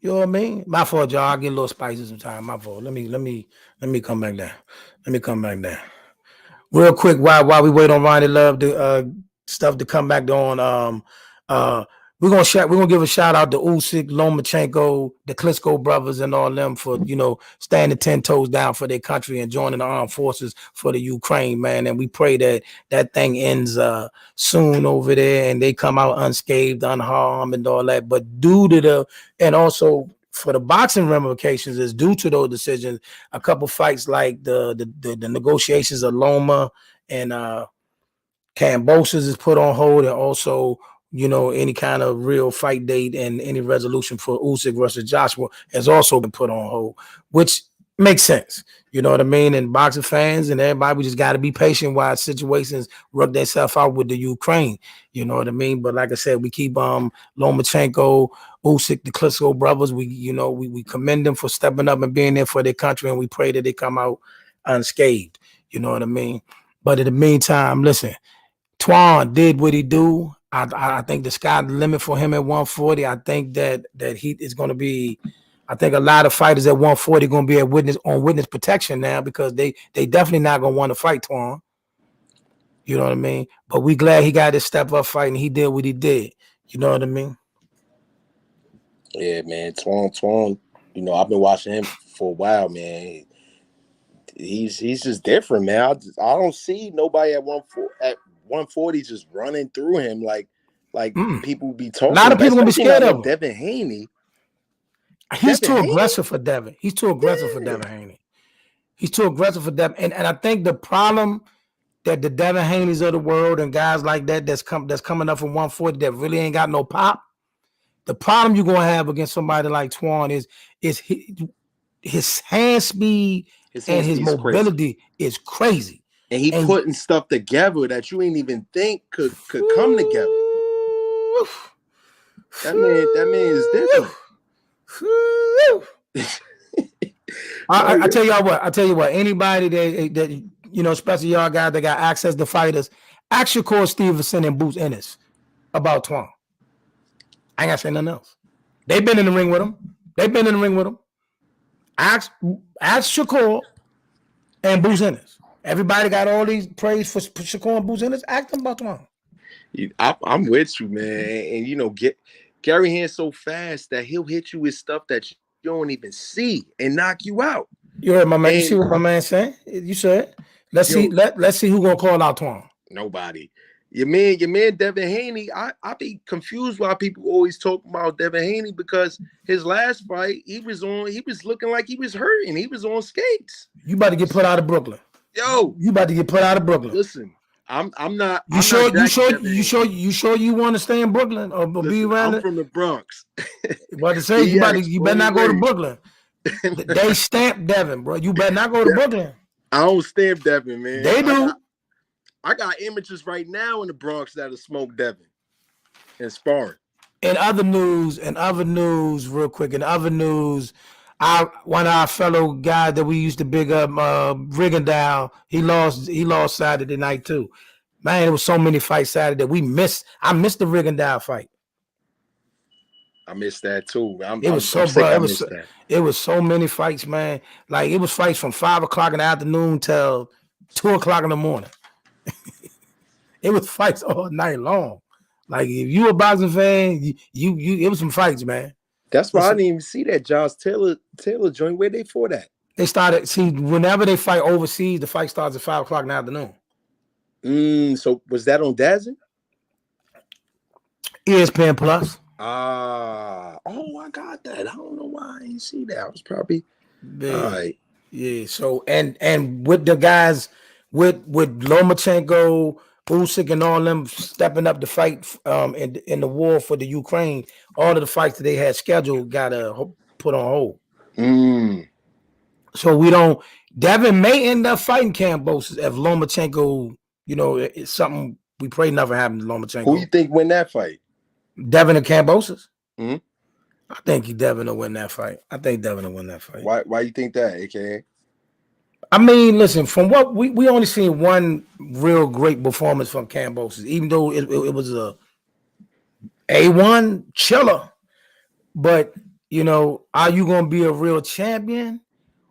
You know what I mean? My fault, y'all. I get a little spicy sometimes. My fault. Let me come back down. Real quick, while we wait on Ronnie Love to stuff to come back on. we're gonna give a shout out to Usyk, Lomachenko, the Klitchko brothers, and all them for standing 10 toes down for their country and joining the armed forces for the Ukraine, man. And we pray that thing ends soon over there and they come out unscathed, unharmed, and all that. But due to and also for the boxing ramifications is due to those decisions. A couple fights like the negotiations of Loma and Cambosis is put on hold, and also any kind of real fight date and any resolution for Usyk versus Joshua has also been put on hold, which makes sense. You know what I mean? And boxing fans and everybody, we just got to be patient while situations work themselves out with the Ukraine. You know what I mean? But like I said, we keep Lomachenko, Usyk, the Klitchko brothers. We commend them for stepping up and being there for their country, and we pray that they come out unscathed. You know what I mean? But in the meantime, listen, Twan did what he do. I think the sky the limit for him at 140. I think that he is going to be. I think a lot of fighters at 140 going to be at witness protection now because they definitely not going to want to fight Twan. You know what I mean? But we glad he got his step up fight and he did what he did. You know what I mean? Yeah, man. Twan. I've been watching him for a while, man. He's just different, man. I don't see nobody at 140 just running through him like people be talking. A lot of people gonna be scared of him. Devin Haney. He's too aggressive for Devin. He's too aggressive for Devin Haney. He's too aggressive for Devin. And I think the problem that the Devin Haneys of the world and guys like that that's coming up from 140 that really ain't got no pop. The problem you're gonna have against somebody like Twan is his hand speed and his mobility is crazy. And he putting stuff together that you ain't even think could come together. That man is different. I tell you what. Anybody that especially y'all guys that got access to fighters, ask Shakur Stevenson and Boots Ennis about Twan. I ain't gotta say nothing else. They've been in the ring with him. Ask Shakur and Boots Ennis. Everybody got all these praise for Shakur and Boots Ennis. Ask them about Twan. I'm with you, man. And Gary Hand's so fast that he'll hit you with stuff that you don't even see and knock you out. You heard my man. You see what my man saying? You said, let's see who gonna call out Twan. Nobody. Your man Devin Haney. I be confused why people always talk about Devin Haney because his last fight he was looking like he was hurting. He was on skates. You about to get put out of Brooklyn. Yo, you about to get put out of Brooklyn. Listen, I'm not. You sure you want to stay in Brooklyn or be around? I'm from the Bronx. What to say? You better not go to Brooklyn. They stamp Devin, bro. You better not go to Brooklyn. I don't stamp Devin, man. They do. I got images right now in the Bronx that'll smoke Devin and sparring. In other news, real quick. In other news, one of our fellow guys that we used to big up, Rigondeaux, he lost Saturday night too. Man, there was so many fights Saturday that I missed the Rigondeaux fight. I missed that too. It was so many fights, man. Like it was fights from 5 o'clock in the afternoon till 2 o'clock in the morning. It was fights all night long. Like if you a boxing fan, you it was some fights, man. That's why I didn't even see that Josh Taylor joint. Where they for that? They started whenever they fight overseas, the fight starts at 5 o'clock in the afternoon. So was that on Dazn? ESPN Plus. I got that. I don't know why I didn't see that. I was probably all right. Yeah. So and with the guys with Lomachenko, Usyk, and all them stepping up to fight in the war for the Ukraine, all of the fights that they had scheduled got put on hold. So Devin may end up fighting Cambosis if Lomachenko, it's something we pray never happens to Lomachenko. Who you think win that fight? Devin and Cambosis? Mm-hmm. I think Devin will win that fight. Why you think that, AKA? I mean, listen, from what we only seen one real great performance from Cambosis, even though it was a A1 chiller. But, are you going to be a real champion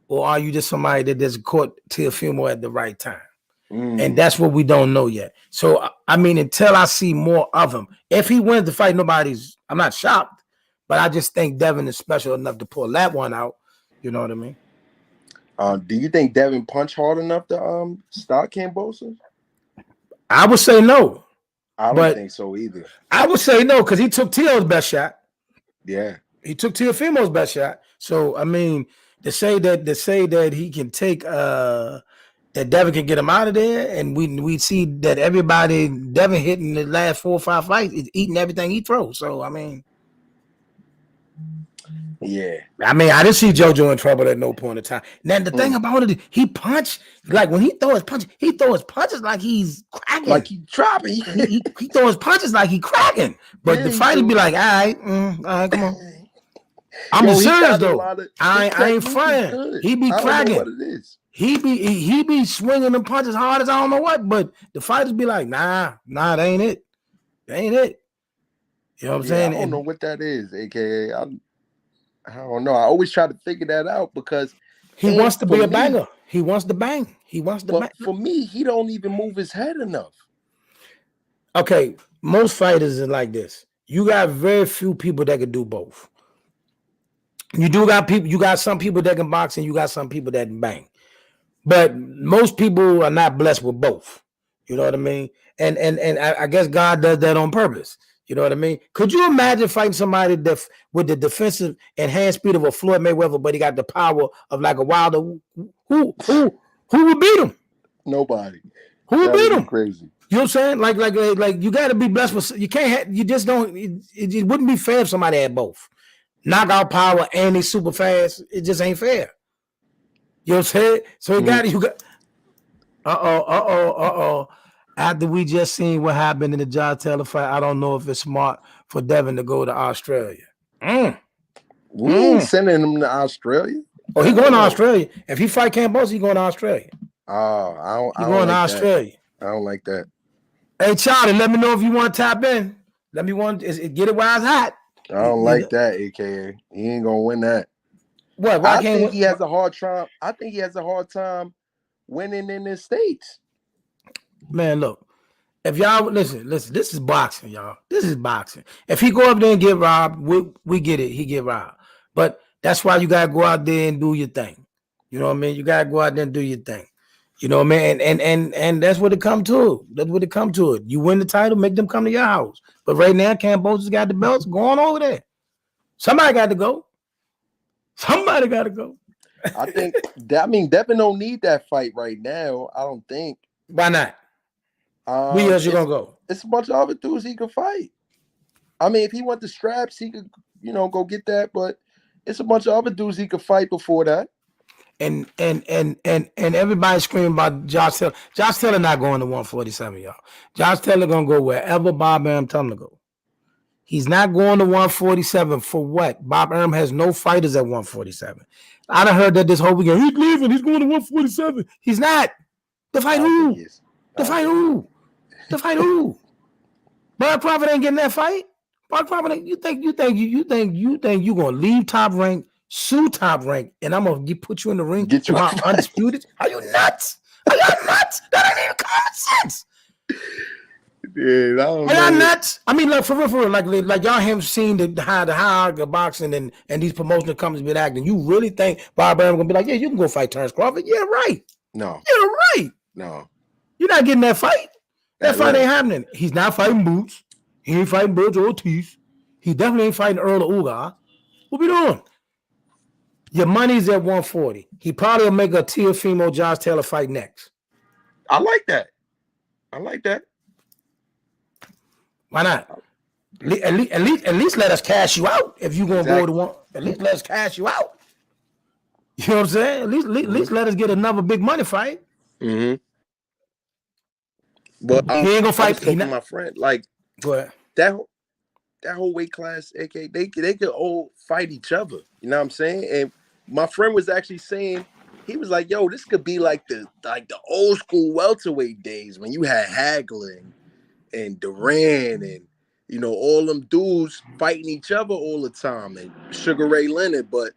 or are you just somebody that just caught Teofimo at the right time? And that's what we don't know yet. So, I mean, until I see more of him, if he wins the fight, I'm not shocked, but I just think Devin is special enough to pull that one out. You know what I mean? Do you think Devin punched hard enough to stop Kambosos? I would say no. I don't think so either. I would say no because he took Teal's best shot. Yeah. He took Teofimo's best shot. So, I mean, to say that he can take that Devin can get him out of there, and we see that Devin hitting the last 4 or 5 fights is eating everything he throws. So I mean, yeah. I didn't see JoJo in trouble at no point in time. Now the thing about it, he punched like when he throw his punches like he's cracking, like he dropping. he throw his punches like he cracking. But the fighter be like, all right, come on. I'm serious though. I ain't frying. He be cracking. What it is. He be swinging them punches hard as I don't know what, but the fighters be like, nah, that ain't it. That ain't it. You know what I'm saying? I don't know what that is, aka. I don't know. I always try to figure that out because he wants to be a banger. He wants to bang. But for me, he don't even move his head enough. Okay, most fighters are like this. You got very few people that can do both. You got some people that can box and you got some people that can bang. But most people are not blessed with both. You know what I mean? And I guess God does that on purpose. You know what I mean? Could you imagine fighting somebody with the defensive and hand speed of a Floyd Mayweather, but he got the power of like a Wilder? Who would beat him? Nobody. Who would beat him? Crazy. You know what I'm saying? Like you got to be blessed with. You can't. You just don't. It wouldn't be fair if somebody had both. Knockout power and he's super fast. It just ain't fair. You know what I'm saying? So you got. After we just seen what happened in the Josh Taylor fight, I don't know if it's smart for Devin to go to Australia. We ain't sending him to Australia. Oh, he going to Australia. If he fight Kambosos, he going to Australia. I don't going like to Australia. That. I don't like that. Hey, Charlie, let me know if you want to tap in. Get it while it's hot. I don't like that, AKA. He ain't gonna win that. What? I think he has a hard time winning in the States. Man, look. If y'all listen, this is boxing, y'all. This is boxing. If he go up there and get robbed, we get it. He get robbed. But that's why you gotta go out there and do your thing. You know what I mean? You gotta go out there and do your thing. You know what I mean? And that's what it come to. That's what it come to it. You win the title, make them come to your house. But right now, Kambosos got the belts going over there. Somebody got to go. Somebody got to go. I think Devin don't need that fight right now. I don't think. Why not? Where else you gonna go? It's a bunch of other dudes he could fight. I mean, if he want the straps, he could, go get that. But it's a bunch of other dudes he could fight before that. And everybody screaming about Josh Taylor. Josh Taylor not going to 147, y'all. Josh Taylor gonna go wherever Bob Arum tell him to go. He's not going to 147 for what? Bob Arum has no fighters at 147. I done heard that this whole weekend. He's leaving. He's going to 147. He's not. To fight who? To fight who? To fight who? Bob Prophet ain't getting that fight. Bob Prophet ain't. You think you gonna leave Top Rank, sue Top Rank, and I'm gonna put you in the ring? Get you undisputed? Are you nuts? Are you nuts? That ain't even common sense. Yeah, are y'all nuts? I mean, like for real, like y'all haven't seen the hierarchy of boxing and these promotional companies been acting. You really think Bob Arum gonna be like, yeah, you can go fight Terrence Crawford? Yeah, right. No. You're right. No. You're not getting that fight. That fight ain't happening. He's not fighting Boots. He ain't fighting Birds or Ortiz. He definitely ain't fighting Earl or Ugas. What we doing? Your money's at 140. He probably will make a Teofimo Josh Taylor fight next. I like that. Why not? At least let us cash you out. If you're gonna go to one, at least let us cash you out. You know what I'm saying? At least let us get another big money fight. Mm-hmm. But he ain't gonna fight. My friend, like, go ahead. That whole weight class, AK, they could all fight each other. You know what I'm saying? And my friend was actually saying, he was like, "Yo, this could be like the old school welterweight days when you had Hagler and Duran and all them dudes fighting each other all the time and Sugar Ray Leonard." But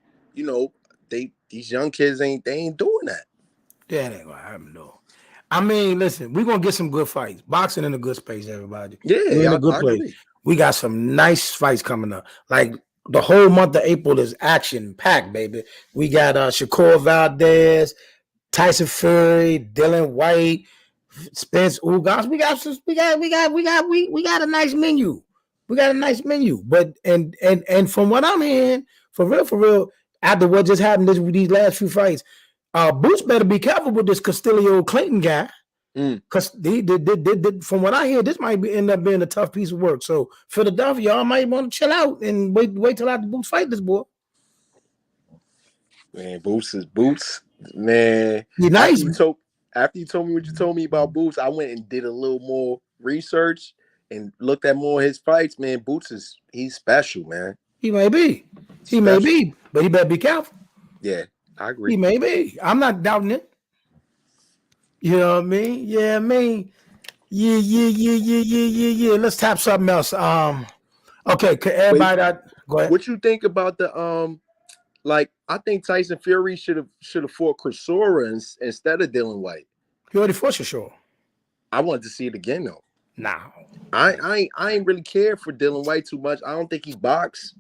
these young kids ain't doing that. That ain't gonna happen though. I mean, listen, we're gonna get some good fights. Boxing in a good space, everybody. Yeah, We're in a good I place. agree. We got some nice fights coming up. Like the whole month of April is action packed, baby. We got Shakur Valdez, Tyson Fury, Dylan Whyte, Spence Ugas. We got a nice menu. We got a nice menu. But and from what I'm hearing, for real, after what just happened these last few fights, Boots better be careful with this Castillo Clayton guy. Because from what I hear, this might end up being a tough piece of work. So Philadelphia, y'all might want to chill out and wait till after Boots fight this boy. Man, Boots is Boots. Man, nice. After you told me what you told me about Boots, I went and did a little more research and looked at more of his fights. Man, Boots he's special, man. He may be. May be, but he better be careful. Yeah, I agree. He may be. I'm not doubting it. You know what I mean? Yeah, I mean, yeah. Let's tap something else. Okay, everybody, go ahead. What you think about the like? I think Tyson Fury should have fought Chisora instead of Dylan Whyte. He already fought Shakur. I wanted to see it again though. Nah, I ain't really care for Dylan Whyte too much. I don't think he boxed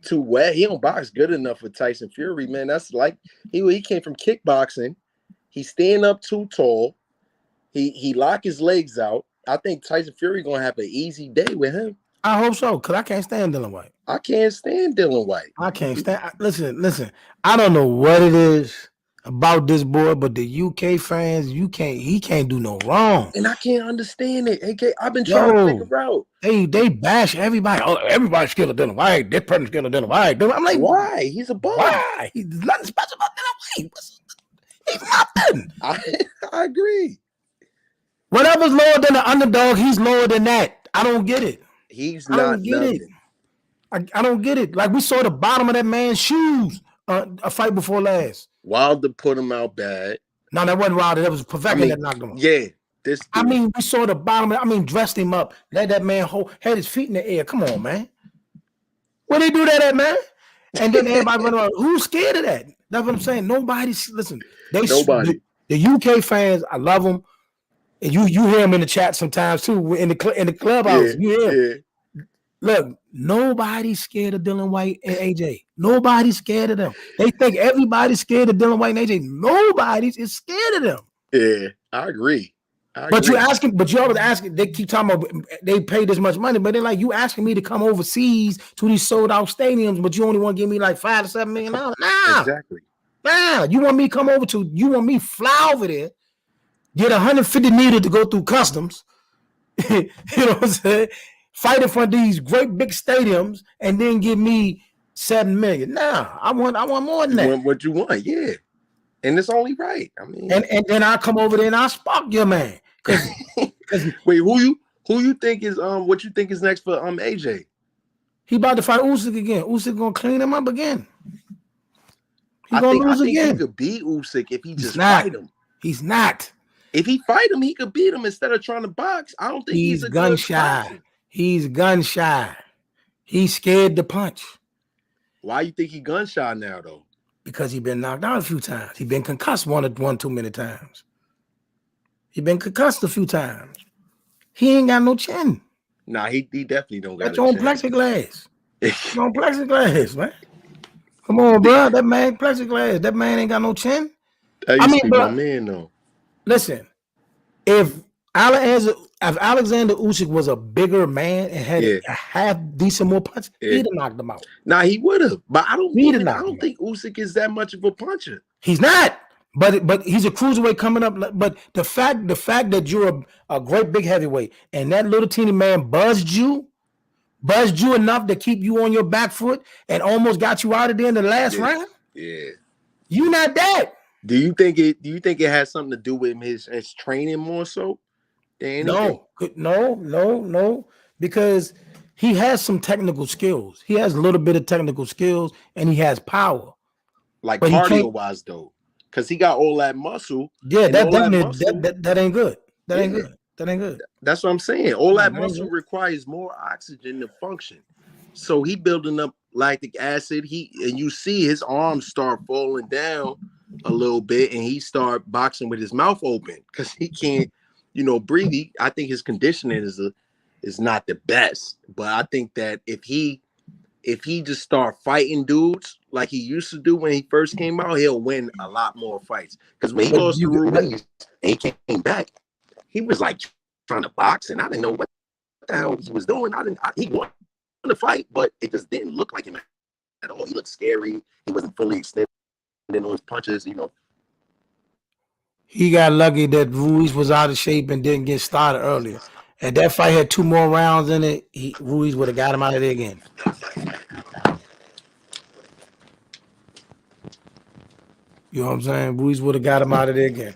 too well. He don't box good enough for Tyson Fury, man. That's like he came from kickboxing. He's staying up too tall. He lock his legs out. I think Tyson Fury gonna have an easy day with him. I hope so, because I can't stand Dylan Whyte. I can't stand Dylan Whyte. I can't stand. Listen. I don't know what it is about this boy, but the UK fans, he can't do no wrong. And I can't understand it. AK, I've been trying to figure out. They bash everybody. Oh, everybody's scared of Dylan Whyte. This person's scared of Dylan Whyte. I'm like, why? He's a bum. Why? He's nothing special about Dylan Whyte. He's nothing. I agree. Whatever's lower than the underdog, he's lower than that. I don't get it. He's not nothing. I don't get it. Like we saw the bottom of that man's shoes a fight before last. Wilder put him out bad. No, that wasn't Wilder. That was Povetkin that knocked him out. Yeah. This dude. I mean, we saw the bottom. Dressed him up. Let that man had his feet in the air. Come on, man. Where they do that at, man? And then everybody went around. Who's scared of that? That's what I'm saying. Nobody's listen. Nobody. The UK fans, I love them. And you hear them in the chat sometimes too. In the clubhouse, you hear. Yeah. Look, nobody's scared of Dylan Whyte and AJ. Nobody's scared of them. They think everybody's scared of Dylan Whyte and AJ. Nobody is scared of them. Yeah, I agree. But you always asking, they keep talking about they pay this much money, but they're like, you asking me to come overseas to these sold out stadiums, but you only want to give me like $5 to $7 million. Nah. Exactly. Nah, you want me to come over you want me fly over there, get 150 meters to go through customs, you know what I'm saying? Fight in front of these great big stadiums and then give me $7 million. Nah, I want more than that. You want what you want, yeah. And it's only right. I mean, and then I come over there and I spark your man. Wait, who you think is what you think is next for AJ? He about to fight Usyk again. Usyk gonna clean him up again. I think he could beat Usyk if he just fight him. He's not. If he fight him, he could beat him instead of trying to box. I don't think he's a gun shy. He's gun shy. He's scared to punch. Why you think he gun shy now though? Because he's been knocked out a few times. He's been concussed one too many times. He's been concussed a few times. He ain't got no chin. Nah, he definitely don't got That's on plexiglass. That's on plexiglass, man. Come on, bro. That man plexiglass. That man ain't got no chin. My man though. Listen, if Alexander Usyk was a bigger man and had a half decent more punch, he'd have knocked him out. Nah, he would have. But I don't think Usyk is that much of a puncher. He's not. But he's a cruiserweight coming up. But the fact that you're a great big heavyweight and that little teeny man buzzed you enough to keep you on your back foot and almost got you out of there in the last round. Yeah, you not that. Do you think it has something to do with his training more so? No, because he has some technical skills. He has a little bit of technical skills and he has power. Like cardio wise though, because he got all that muscle. Yeah, that ain't good. That ain't good. That ain't good. That's what I'm saying. All that muscle requires more oxygen to function. So he building up lactic acid. And you see his arms start falling down a little bit, and he start boxing with his mouth open because he can't, breathe. I think his conditioning is not the best, but I think that if he just start fighting dudes like he used to do when he first came out, he'll win a lot more fights. Because when he lost to Ruiz, he came back, he was like trying to box, and I didn't know what the hell he was doing. He won the fight, but it just didn't look like him at all. He looked scary. He wasn't fully extended on his punches, He got lucky that Ruiz was out of shape and didn't get started earlier. If that fight had 2 more rounds in it, Ruiz would have got him out of there again. You know what I'm saying? Ruiz would have got him out of there again.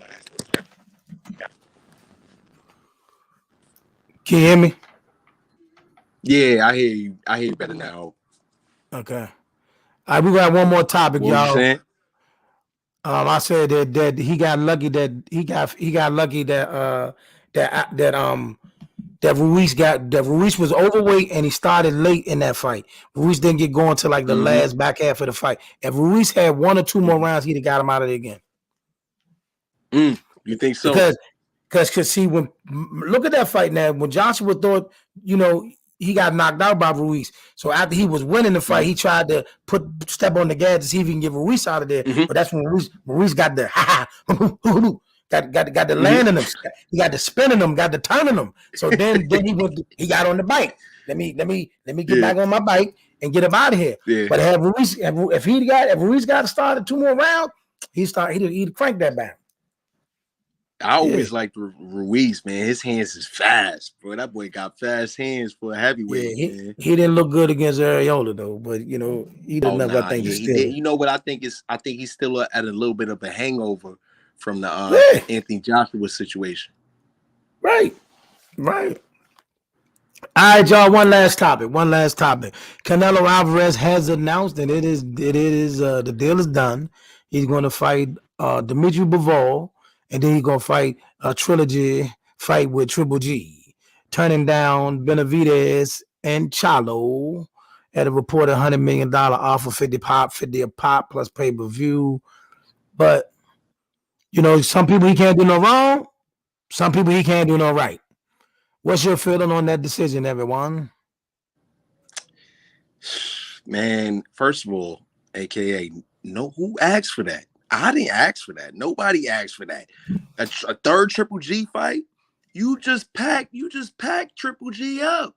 Can you hear me? Yeah, I hear you. I hear you better now. Okay. All right, we got one more topic, What y'all. you saying? I said that he got lucky that that Ruiz was overweight and he started late in that fight. Ruiz didn't get going to like the last back half of the fight. If Ruiz had 1 or 2 more rounds, he'd have got him out of there again. You think so? Because see, when look at that fight now, when Joshua thought, he got knocked out by Ruiz. So after he was winning the fight, he tried to step on the gas to see if he can get Ruiz out of there. But that's when Ruiz got the got the landing him. He got the spinning him, got the turning him. So then he got on the bike. Let me get back on my bike and get him out of here. Yeah. But if Ruiz got started 2 more rounds, he'd crank that back. I always liked Ruiz, man. His hands is fast, bro. That boy got fast hands for a heavyweight. Yeah, he didn't look good against Areola though, but he did enough. I think he did. You know what I think is? I think he's still at a little bit of a hangover from the Anthony Joshua situation. Right. All right, y'all. One last topic. Canelo Alvarez has announced that it is the deal is done. He's going to fight Dimitri Bivol, and then he's going to fight a trilogy fight with Triple G, turning down Benavidez and Chalo at a reported $100 million offer, 50 a pop plus pay-per-view. But some people he can't do no wrong, some people he can't do no right. What's your feeling on that decision, everyone? Man, first of all, AKA, who asked for that? I didn't ask for that. Nobody asked for that. A third Triple G fight? You just packed Triple G up.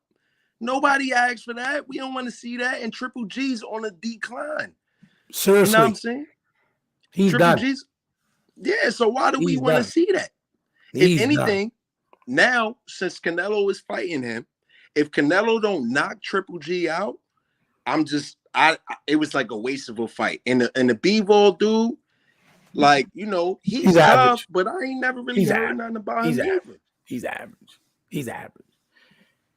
Nobody asked for that. We don't want to see that. And Triple G's on a decline. Seriously. You know what I'm saying? He's Triple done. G's. Yeah, so why do we want to see that? If anything, now, since Canelo is fighting him, if Canelo don't knock Triple G out, it was like a waste of a fight. And the Bivol dude, like, he's tough, average. But I ain't never really heard nothing about him either. He's average.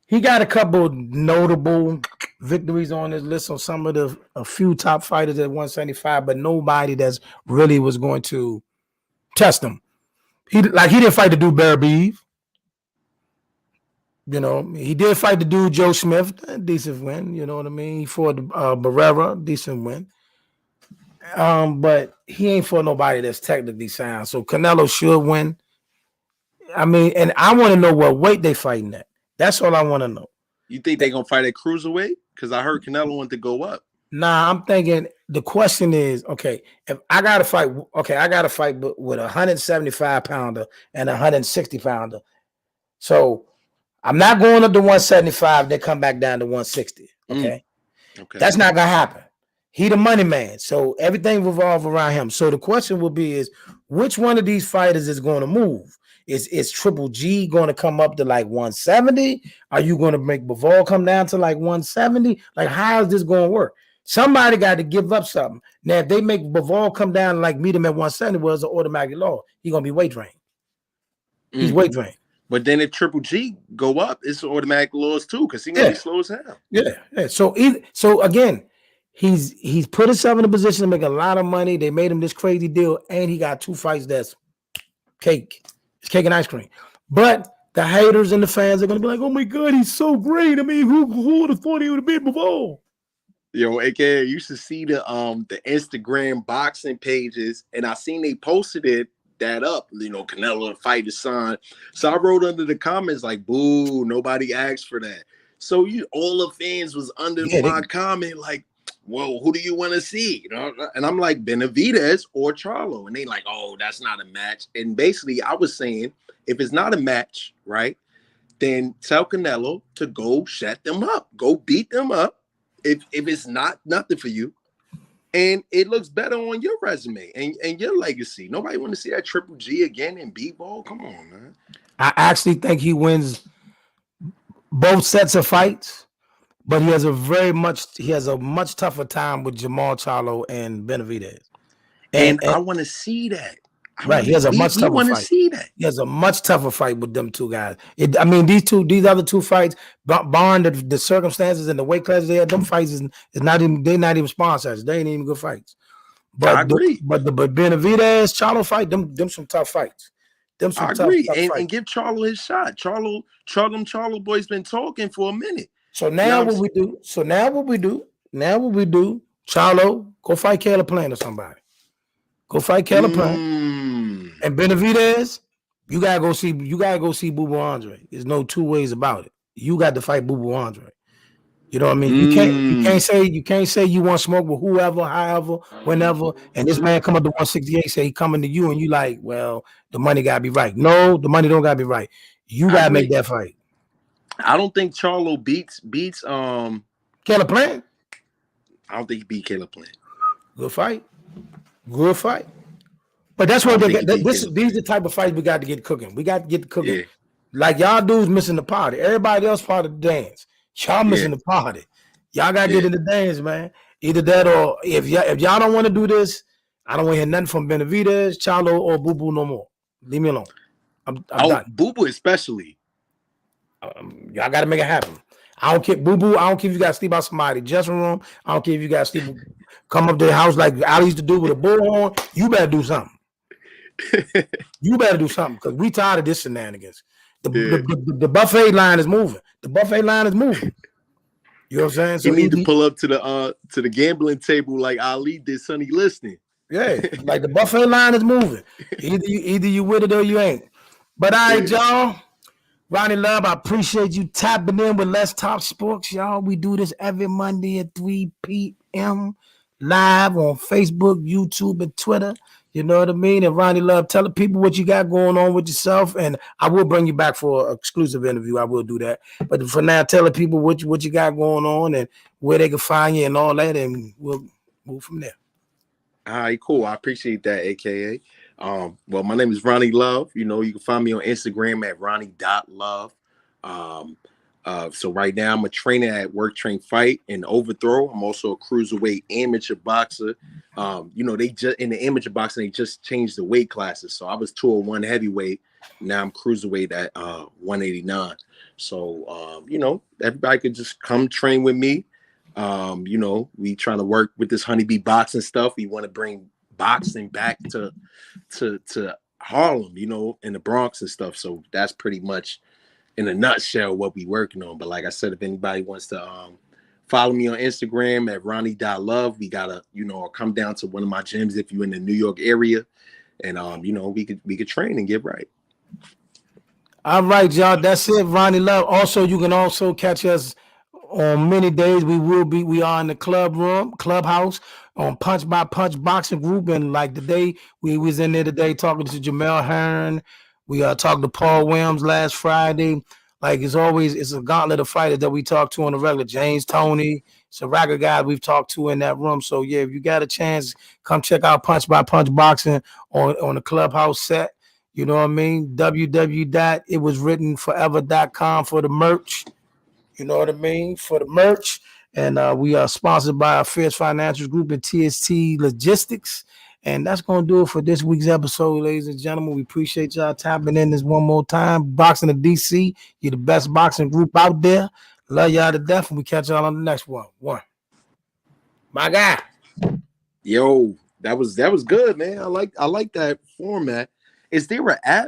He got a couple notable victories on his list on some of a few top fighters at 175, but nobody that's really was going to test him. He didn't fight the dude Beterbiev. He did fight the dude Joe Smith, decent win. You know what I mean? He fought Barrera, decent win. But he ain't fought nobody that's technically sound. So Canelo should win. I mean, and I want to know what weight they fighting at. That's all I want to know. You think they're gonna fight at cruiserweight? Because I heard Canelo wanted to go up. Nah, I'm thinking the question is, okay, if I gotta fight, with a 175 pounder and a 160 pounder. So I'm not going up to 175, then come back down to 160. Okay. That's not gonna happen. He the money man. So everything revolves around him. So the question will be is which one of these fighters is going to move? Is Triple G going to come up to like 170? Are you going to make Bivol come down to like 170? Like, how is this going to work? Somebody got to give up something. Now, if they make Bivol come down and like meet him at 170, well, it's an automatic law. He's going to be weight drained. He's weight drained. But then if Triple G go up, it's automatic laws too, because he gonna be slow as hell. Yeah. So again, he's put himself in a position to make a lot of money. They made him this crazy deal, and he got 2 fights that's cake. It's cake and ice cream. But the haters and the fans are gonna be like, "Oh my God, he's so great! I mean, who would have thought he would have been Bivol?" Yo, AKA, you should see the Instagram boxing pages, and I seen they posted that up. You know, Canelo fight his son. So I wrote under the comments like, "Boo! Nobody asked for that." So all the fans was under my comment like, "Well, who do you want to see?" You know, and I'm like, Benavidez or Charlo, and they like, "Oh, that's not a match." And basically, I was saying, if it's not a match, right, then tell Canelo to go shut them up, go beat them up. If it's not nothing for you, and it looks better on your resume and your legacy. Nobody want to see that Triple G again in Bivol. Come on, man. I actually think he wins both sets of fights, but he has a much tougher time with Jamal Charlo and Benavidez. And I want to see that. He has a much tougher fight. We want to see that. He has a much tougher fight with them two guys. I mean, these other two fights, barring the circumstances and the weight classes they had, them fights is not even, they're not even sponsors. They ain't even good fights. But I agree. But Benavidez Charlo fight, them some tough fights. Them some I agree. And give Charlo his shot. Charlo boy's been talking for a minute. So now what we do? Charlo, go fight Caleb Plant or somebody. Go fight Caleb Plant. And Benavidez, you gotta go see Boo Boo Andre. There's no two ways about it. You got to fight Boo Boo Andre. You know what I mean? You can't say you want to smoke with whoever, however, whenever, and this man come up to 168, say he coming to you, and you like, well, the money gotta be right. No, the money don't gotta be right. You gotta make that fight. I don't think Charlo beats Caleb Plant. I don't think he beat Caleb Plant. Good fight. But that's what these are the type of fights we got to get cooking. We got to get cooking. Yeah. Like y'all dudes missing the party. Everybody else part of the dance. Y'all missing the party. Y'all got to get in the dance, man. Either that or if y'all don't want to do this, I don't want to hear nothing from Benavidez, Charlo, or Boo Boo no more. Leave me alone. I'm done. Boo Boo especially. Y'all got to make it happen. I don't care, Boo Boo. I don't care if you got to sleep out somebody's dressing room. I don't care if you got to sleep, come up to the house like I used to do with a bullhorn. You better do something. You better do something because we tired of this shenanigans. The buffet line is moving. The buffet line is moving. You know what I'm saying? So you need to pull up to the gambling table like Ali did Sonny Liston. Yeah, like the buffet line is moving. Either you with it or you ain't. But all right, y'all. Ronnie Love, I appreciate you tapping in with Let's Talk Sports, y'all. We do this every Monday at 3 p.m. live on Facebook, YouTube, and Twitter. You know what I mean? And Ronnie Love, tell the people what you got going on with yourself, and I will bring you back for an exclusive interview. I will do that. But for now, tell the people what you got going on and where they can find you and all that, and we'll move from there. All right, cool. I appreciate that, AKA. Well, my name is Ronnie Love. You know, you can find me on Instagram at ronnie.love. So right now I'm a trainer at Work Train Fight and Overthrow. I'm also a cruiserweight amateur boxer. You know, they just in the amateur boxing, they just changed the weight classes. So I was 201 heavyweight. Now I'm cruiserweight at 189. So you know, everybody could just come train with me. You know, we trying to work with this honeybee boxing stuff. We want to bring boxing back to Harlem, you know, in the Bronx and stuff. So that's pretty much in a nutshell what we working on. But like I said, if anybody wants to follow me on Instagram at ronnie.love, we gotta, you know, or come down to one of my gyms if you're in the New York area, and you know, we could train and get right. All right, y'all. That's it, Ronnie Love. Also, you can also catch us on many days. We are in the clubhouse on Punch by Punch Boxing Group, and like today, we was in there today talking to Jamel Hearn. We talked to Paul Williams last Friday. Like it's always, it's a gauntlet of fighters that we talk to on the regular. James Toney, it's a rack of guys we've talked to in that room. So yeah, if you got a chance, come check out Punch by Punch Boxing on the clubhouse set. You know what I mean? www.itwaswrittenforever.com for the merch. You know what I mean? For the merch. And we are sponsored by Affairs Financial Group and TST Logistics. And that's going to do it for this week's episode, ladies and gentlemen. We appreciate y'all tapping in this one more time. Boxing of DC, you're the best boxing group out there. Love y'all to death, and we catch y'all on the next one. My guy. Yo, that was good, man. I like that format. Is there an app